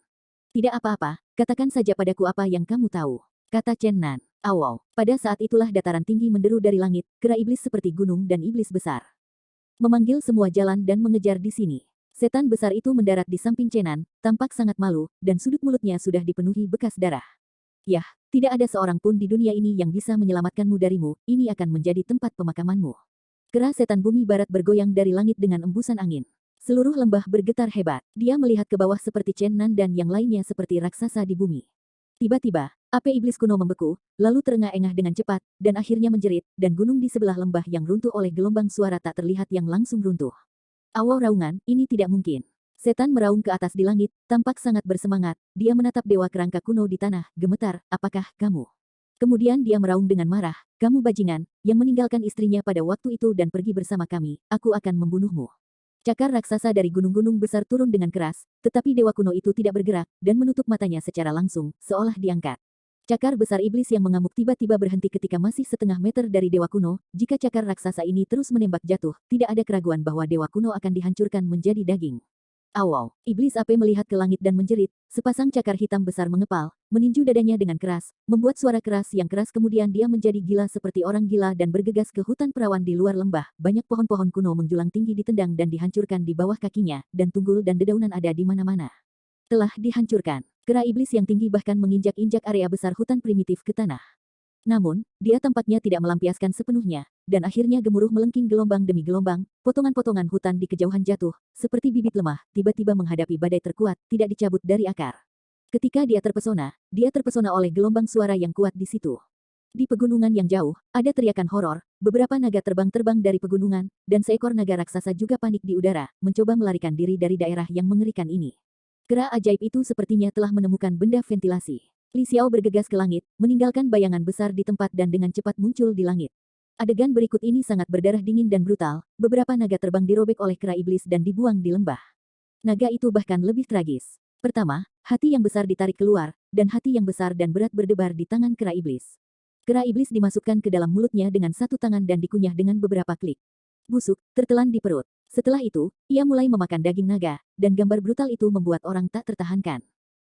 Tidak apa-apa, katakan saja padaku apa yang kamu tahu. Kata Chen Nan. Awal. Pada saat itulah dataran tinggi menderu dari langit, kera iblis seperti gunung dan iblis besar. Memanggil semua jalan dan mengejar di sini. Setan besar itu mendarat di samping Chen Nan, tampak sangat malu, dan sudut mulutnya sudah dipenuhi bekas darah. Yah, tidak ada seorang pun di dunia ini yang bisa menyelamatkanmu darimu, ini akan menjadi tempat pemakamanmu. Kera setan bumi barat bergoyang dari langit dengan embusan angin. Seluruh lembah bergetar hebat. Dia melihat ke bawah seperti Chen Nan dan yang lainnya seperti raksasa di bumi. Tiba-tiba, api iblis kuno membeku, lalu terengah-engah dengan cepat, dan akhirnya menjerit, dan gunung di sebelah lembah yang runtuh oleh gelombang suara tak terlihat yang langsung runtuh. Awal raungan, ini tidak mungkin. Setan meraung ke atas di langit, tampak sangat bersemangat, dia menatap dewa kerangka kuno di tanah, gemetar, apakah kamu? Kemudian dia meraung dengan marah, kamu bajingan, yang meninggalkan istrinya pada waktu itu dan pergi bersama kami, aku akan membunuhmu. Cakar raksasa dari gunung-gunung besar turun dengan keras, tetapi dewa kuno itu tidak bergerak, dan menutup matanya secara langsung, seolah diangkat. Cakar besar iblis yang mengamuk tiba-tiba berhenti ketika masih setengah meter dari dewa kuno, jika cakar raksasa ini terus menembak jatuh, tidak ada keraguan bahwa dewa kuno akan dihancurkan menjadi daging. Awal, iblis ape melihat ke langit dan menjerit, sepasang cakar hitam besar mengepal, meninju dadanya dengan keras, membuat suara keras yang keras kemudian dia menjadi gila seperti orang gila dan bergegas ke hutan perawan di luar lembah, banyak pohon-pohon kuno menjulang tinggi ditendang dan dihancurkan di bawah kakinya, dan tunggul dan dedaunan ada di mana-mana. Telah dihancurkan, kera iblis yang tinggi bahkan menginjak-injak area besar hutan primitif ke tanah. Namun, dia tampaknya tidak melampiaskan sepenuhnya, dan akhirnya gemuruh melengking gelombang demi gelombang, potongan-potongan hutan di kejauhan jatuh, seperti bibit lemah, tiba-tiba menghadapi badai terkuat, tidak dicabut dari akar. Ketika dia terpesona oleh gelombang suara yang kuat di situ. Di pegunungan yang jauh, ada teriakan horor, beberapa naga terbang-terbang dari pegunungan, dan seekor naga raksasa juga panik di udara, mencoba melarikan diri dari daerah yang mengerikan ini. Kera ajaib itu sepertinya telah menemukan benda ventilasi. Li Xiao bergegas ke langit, meninggalkan bayangan besar di tempat dan dengan cepat muncul di langit. Adegan berikut ini sangat berdarah dingin dan brutal, beberapa naga terbang dirobek oleh kera iblis dan dibuang di lembah. Naga itu bahkan lebih tragis. Pertama, hati yang besar ditarik keluar, dan hati yang besar dan berat berdebar di tangan kera iblis. Kera iblis dimasukkan ke dalam mulutnya dengan satu tangan dan dikunyah dengan beberapa klik. busuk, tertelan di perut. Setelah itu, ia mulai memakan daging naga, dan gambar brutal itu membuat orang tak tertahankan.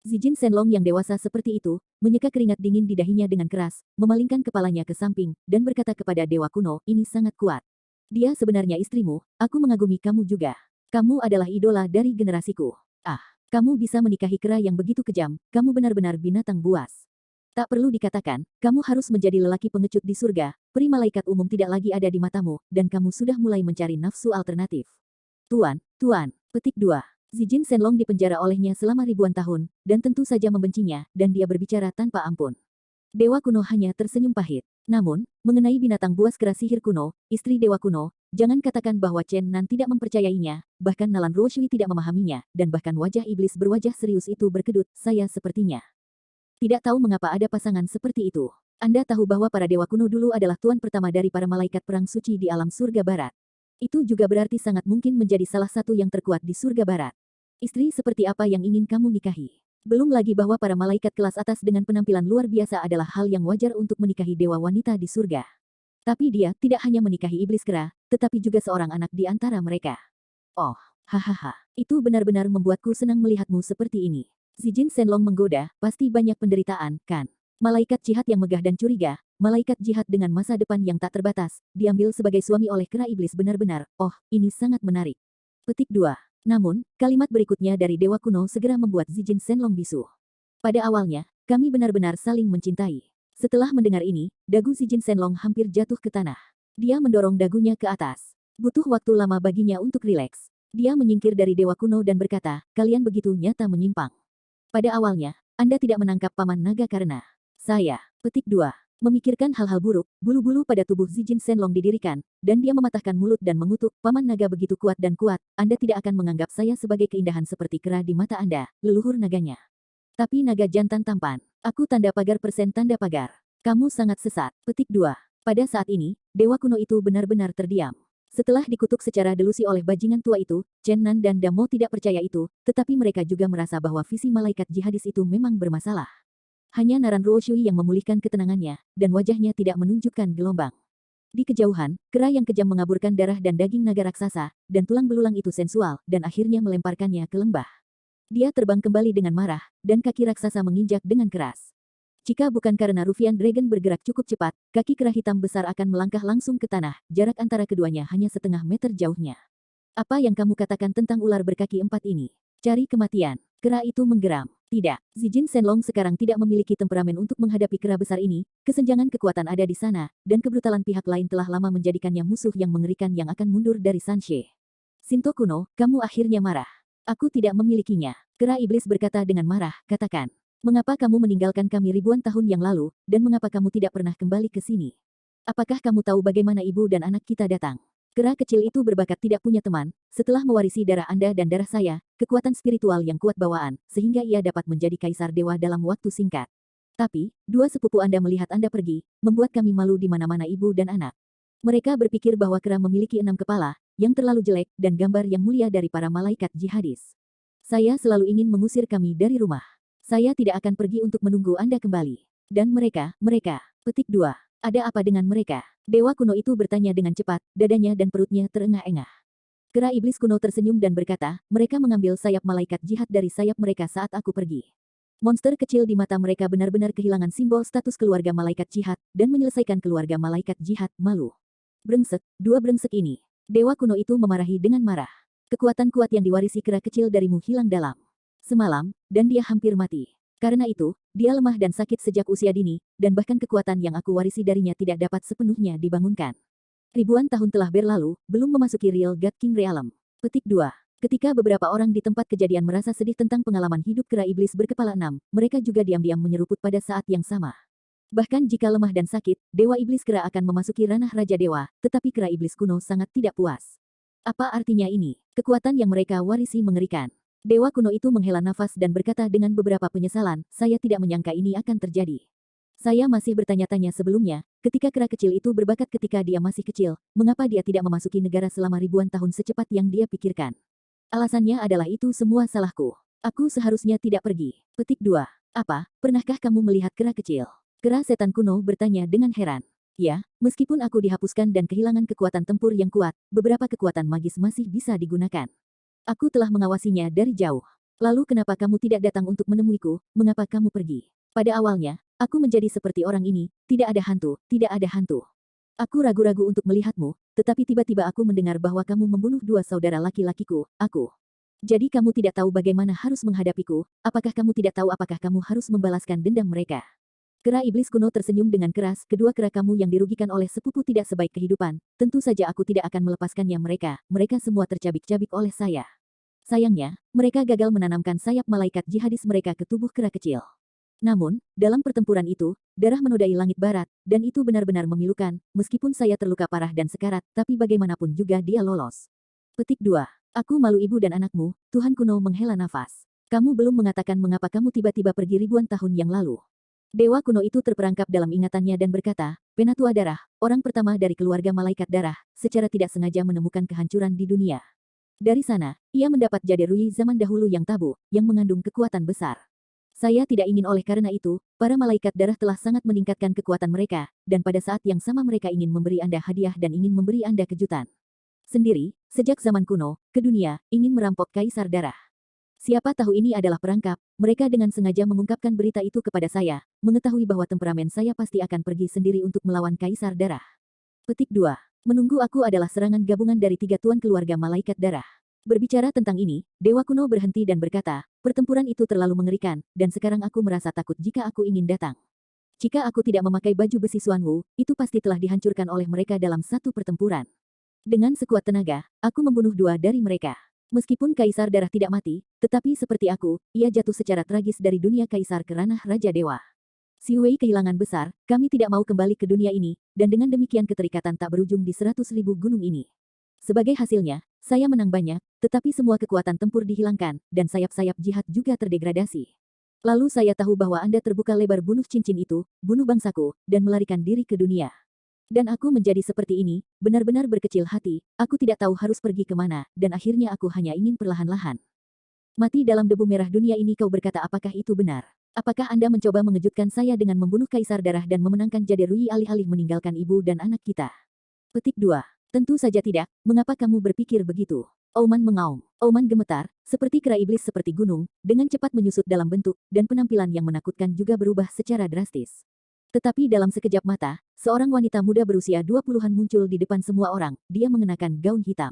Zijin Shenlong yang dewasa seperti itu, menyeka keringat dingin di dahinya dengan keras, memalingkan kepalanya ke samping, dan berkata kepada Dewa Kuno, ini sangat kuat. Dia sebenarnya istrimu, aku mengagumi kamu juga. Kamu adalah idola dari generasiku. Ah, kamu bisa menikahi kera yang begitu kejam, kamu benar-benar binatang buas. Tak perlu dikatakan, kamu harus menjadi lelaki pengecut di surga, peri malaikat umum tidak lagi ada di matamu, dan kamu sudah mulai mencari nafsu alternatif. Tuan, petik 2. Zijin Shenlong dipenjara olehnya selama ribuan tahun, dan tentu saja membencinya, dan dia berbicara tanpa ampun. Dewa kuno hanya tersenyum pahit. Namun, mengenai binatang buas kera sihir kuno, istri Dewa kuno, jangan katakan bahwa Chen Nan tidak mempercayainya, bahkan Nalan Ruoshui tidak memahaminya, dan bahkan wajah iblis berwajah serius itu berkedut, saya sepertinya tidak tahu mengapa ada pasangan seperti itu. Anda tahu bahwa para dewa kuno dulu adalah tuan pertama dari para malaikat perang suci di alam surga barat. Itu juga berarti sangat mungkin menjadi salah satu yang terkuat di surga barat. Istri seperti apa yang ingin kamu nikahi? Belum lagi bahwa para malaikat kelas atas dengan penampilan luar biasa adalah hal yang wajar untuk menikahi dewa wanita di surga. Tapi dia tidak hanya menikahi iblis kera, tetapi juga seorang anak di antara mereka. Oh, hahaha, itu benar-benar membuatku senang melihatmu seperti ini. Zijin Shenlong menggoda, pasti banyak penderitaan, kan? Malaikat jihad yang megah dan curiga, malaikat jihad dengan masa depan yang tak terbatas, diambil sebagai suami oleh kera iblis benar-benar, oh, ini sangat menarik. Petik 2. Namun, kalimat berikutnya dari Dewa Kuno segera membuat Zijin Shenlong bisu. Pada awalnya, kami benar-benar saling mencintai. Setelah mendengar ini, dagu Zijin Shenlong hampir jatuh ke tanah. Dia mendorong dagunya ke atas. Butuh waktu lama baginya untuk rileks. Dia menyingkir dari Dewa Kuno dan berkata, kalian begitu nyata menyimpang. Pada awalnya, Anda tidak menangkap Paman Naga karena saya. Petik 2. Memikirkan hal-hal buruk, bulu-bulu pada tubuh Zijin Shenlong didirikan, dan dia mematahkan mulut dan mengutuk, Paman Naga begitu kuat dan kuat, Anda tidak akan menganggap saya sebagai keindahan seperti kera di mata Anda, leluhur naganya. Tapi naga jantan tampan. Aku tanda pagar persen tanda pagar. Kamu sangat sesat. Petik 2. Pada saat ini, Dewa Kuno itu benar-benar terdiam. Setelah dikutuk secara delusi oleh bajingan tua itu, Chen Nan dan Damo tidak percaya itu, tetapi mereka juga merasa bahwa visi malaikat jihadis itu memang bermasalah. Hanya Nalan Ruoshui yang memulihkan ketenangannya, dan wajahnya tidak menunjukkan gelombang. Di kejauhan, kera yang kejam mengaburkan darah dan daging naga raksasa, dan tulang belulang itu sensual, dan akhirnya melemparkannya ke lembah. Dia terbang kembali dengan marah, dan kaki raksasa menginjak dengan keras. Jika bukan karena Rufian Dragon bergerak cukup cepat, kaki kera hitam besar akan melangkah langsung ke tanah, jarak antara keduanya hanya setengah meter jauhnya. Apa yang kamu katakan tentang ular berkaki 4 ini? Cari kematian. Kera itu menggeram. Tidak, Zijin Shenlong sekarang tidak memiliki temperamen untuk menghadapi kera besar ini, kesenjangan kekuatan ada di sana, dan kebrutalan pihak lain telah lama menjadikannya musuh yang mengerikan yang akan mundur dari Sanshe. Shinto kuno, kamu akhirnya marah. Aku tidak memilikinya. Kera iblis berkata dengan marah, katakan. Mengapa kamu meninggalkan kami ribuan tahun yang lalu, dan mengapa kamu tidak pernah kembali ke sini? Apakah kamu tahu bagaimana ibu dan anak kita datang? Kera kecil itu berbakat tidak punya teman, setelah mewarisi darah Anda dan darah saya, kekuatan spiritual yang kuat bawaan, sehingga ia dapat menjadi kaisar dewa dalam waktu singkat. Tapi, dua sepupu Anda melihat Anda pergi, membuat kami malu di mana-mana ibu dan anak. Mereka berpikir bahwa kera memiliki 6 kepala, yang terlalu jelek, dan gambar yang mulia dari para malaikat jihadis. Saya selalu ingin mengusir kami dari rumah. Saya tidak akan pergi untuk menunggu Anda kembali. Dan mereka, petik 2. Ada apa dengan mereka? Dewa kuno itu bertanya dengan cepat, dadanya dan perutnya terengah-engah. Kera iblis kuno tersenyum dan berkata, mereka mengambil sayap malaikat jihad dari sayap mereka saat aku pergi. Monster kecil di mata mereka benar-benar kehilangan simbol status keluarga malaikat jihad, dan menyelesaikan keluarga malaikat jihad, malu. Brengsek, dua brengsek ini. Dewa kuno itu memarahi dengan marah. Kekuatan kuat yang diwarisi kera kecil darimu hilang dalam semalam, dan dia hampir mati. Karena itu, dia lemah dan sakit sejak usia dini, dan bahkan kekuatan yang aku warisi darinya tidak dapat sepenuhnya dibangunkan. Ribuan tahun telah berlalu, belum memasuki Real God King Realm. Petik 2. Ketika beberapa orang di tempat kejadian merasa sedih tentang pengalaman hidup kera iblis berkepala 6, mereka juga diam-diam menyeruput pada saat yang sama. Bahkan jika lemah dan sakit, Dewa Iblis Kera akan memasuki ranah Raja Dewa, tetapi kera iblis kuno sangat tidak puas. Apa artinya ini? Kekuatan yang mereka warisi mengerikan. Dewa kuno itu menghela nafas dan berkata dengan beberapa penyesalan, saya tidak menyangka ini akan terjadi. Saya masih bertanya-tanya sebelumnya, ketika kera kecil itu berbakat ketika dia masih kecil, mengapa dia tidak memasuki negara selama ribuan tahun secepat yang dia pikirkan? Alasannya adalah itu semua salahku. Aku seharusnya tidak pergi. Petik 2. Apa, pernahkah kamu melihat kera kecil? Kera setan kuno bertanya dengan heran. Ya, meskipun aku dihapuskan dan kehilangan kekuatan tempur yang kuat, beberapa kekuatan magis masih bisa digunakan. Aku telah mengawasinya dari jauh. Lalu kenapa kamu tidak datang untuk menemuiku, mengapa kamu pergi? Pada awalnya, aku menjadi seperti orang ini, tidak ada hantu, tidak ada hantu. Aku ragu-ragu untuk melihatmu, tetapi tiba-tiba aku mendengar bahwa kamu membunuh dua saudara laki-lakiku, aku. Jadi kamu tidak tahu bagaimana harus menghadapiku, apakah kamu tidak tahu apakah kamu harus membalaskan dendam mereka? Kera iblis kuno tersenyum dengan keras, kedua kera kamu yang dirugikan oleh sepupu tidak sebaik kehidupan, tentu saja aku tidak akan melepaskannya mereka semua tercabik-cabik oleh saya. Sayangnya, mereka gagal menanamkan sayap malaikat jihadis mereka ke tubuh kera kecil. Namun, dalam pertempuran itu, darah menodai langit barat, dan itu benar-benar memilukan, meskipun saya terluka parah dan sekarat, tapi bagaimanapun juga dia lolos. Petik 2. Aku malu ibu dan anakmu, Tuhan kuno menghela nafas. Kamu belum mengatakan mengapa kamu tiba-tiba pergi ribuan tahun yang lalu. Dewa kuno itu terperangkap dalam ingatannya dan berkata, Penatua Darah, orang pertama dari keluarga malaikat darah, secara tidak sengaja menemukan kehancuran di dunia. Dari sana, ia mendapat jade Rui zaman dahulu yang tabu, yang mengandung kekuatan besar. Saya tidak ingin oleh karena itu, para malaikat darah telah sangat meningkatkan kekuatan mereka, dan pada saat yang sama mereka ingin memberi Anda hadiah dan ingin memberi Anda kejutan. Sendiri, sejak zaman kuno, ke dunia, ingin merampok Kaisar Darah. Siapa tahu ini adalah perangkap, mereka dengan sengaja mengungkapkan berita itu kepada saya, mengetahui bahwa temperamen saya pasti akan pergi sendiri untuk melawan Kaisar Darah. Petik 2. Menunggu aku adalah serangan gabungan dari 3 tuan keluarga malaikat darah. Berbicara tentang ini, Dewa kuno berhenti dan berkata, pertempuran itu terlalu mengerikan, dan sekarang aku merasa takut jika aku ingin datang. Jika aku tidak memakai baju besi Xuanwu, itu pasti telah dihancurkan oleh mereka dalam satu pertempuran. Dengan sekuat tenaga, aku membunuh 2 dari mereka. Meskipun Kaisar Darah tidak mati, tetapi seperti aku, ia jatuh secara tragis dari dunia Kaisar ke ranah Raja Dewa. Si Wei kehilangan besar, kami tidak mau kembali ke dunia ini, dan dengan demikian keterikatan tak berujung di 100.000 gunung ini. Sebagai hasilnya, saya menang banyak, tetapi semua kekuatan tempur dihilangkan, dan sayap-sayap jihad juga terdegradasi. Lalu saya tahu bahwa Anda terbuka lebar bunuh cincin itu, bunuh bangsaku, dan melarikan diri ke dunia. Dan aku menjadi seperti ini, benar-benar berkecil hati, aku tidak tahu harus pergi kemana, dan akhirnya aku hanya ingin perlahan-lahan mati dalam debu merah dunia ini. Kau berkata apakah itu benar? Apakah Anda mencoba mengejutkan saya dengan membunuh Kaisar Darah dan memenangkan Jade Rui alih-alih meninggalkan ibu dan anak kita? Petik 2. Tentu saja tidak, mengapa kamu berpikir begitu? Oman mengaum. Oman gemetar, seperti kera iblis seperti gunung, dengan cepat menyusut dalam bentuk, dan penampilan yang menakutkan juga berubah secara drastis. Tetapi dalam sekejap mata, seorang wanita muda berusia 20-an muncul di depan semua orang, dia mengenakan gaun hitam.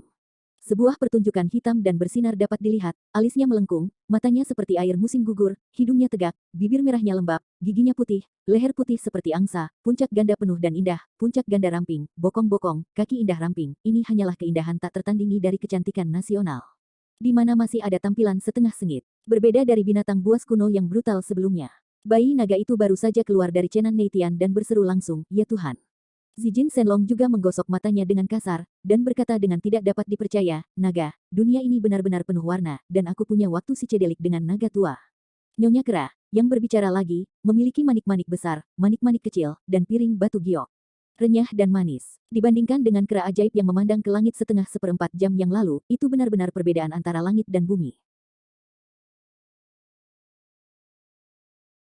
Sebuah pertunjukan hitam dan bersinar dapat dilihat, alisnya melengkung, matanya seperti air musim gugur, hidungnya tegak, bibir merahnya lembab, giginya putih, leher putih seperti angsa, puncak ganda penuh dan indah, puncak ganda ramping, bokong-bokong, kaki indah ramping, ini hanyalah keindahan tak tertandingi dari kecantikan nasional. Di mana masih ada tampilan setengah sengit, berbeda dari binatang buas kuno yang brutal sebelumnya. Bayi naga itu baru saja keluar dari cenan Neitian dan berseru langsung, ya Tuhan. Zijin Shenlong juga menggosok matanya dengan kasar, dan berkata dengan tidak dapat dipercaya, naga, dunia ini benar-benar penuh warna, dan aku punya waktu psikedelik dengan naga tua. Nyonya Kera, yang berbicara lagi, memiliki manik-manik besar, manik-manik kecil, dan piring batu giok. Renyah dan manis. Dibandingkan dengan kera ajaib yang memandang ke langit setengah seperempat jam yang lalu, itu benar-benar perbedaan antara langit dan bumi.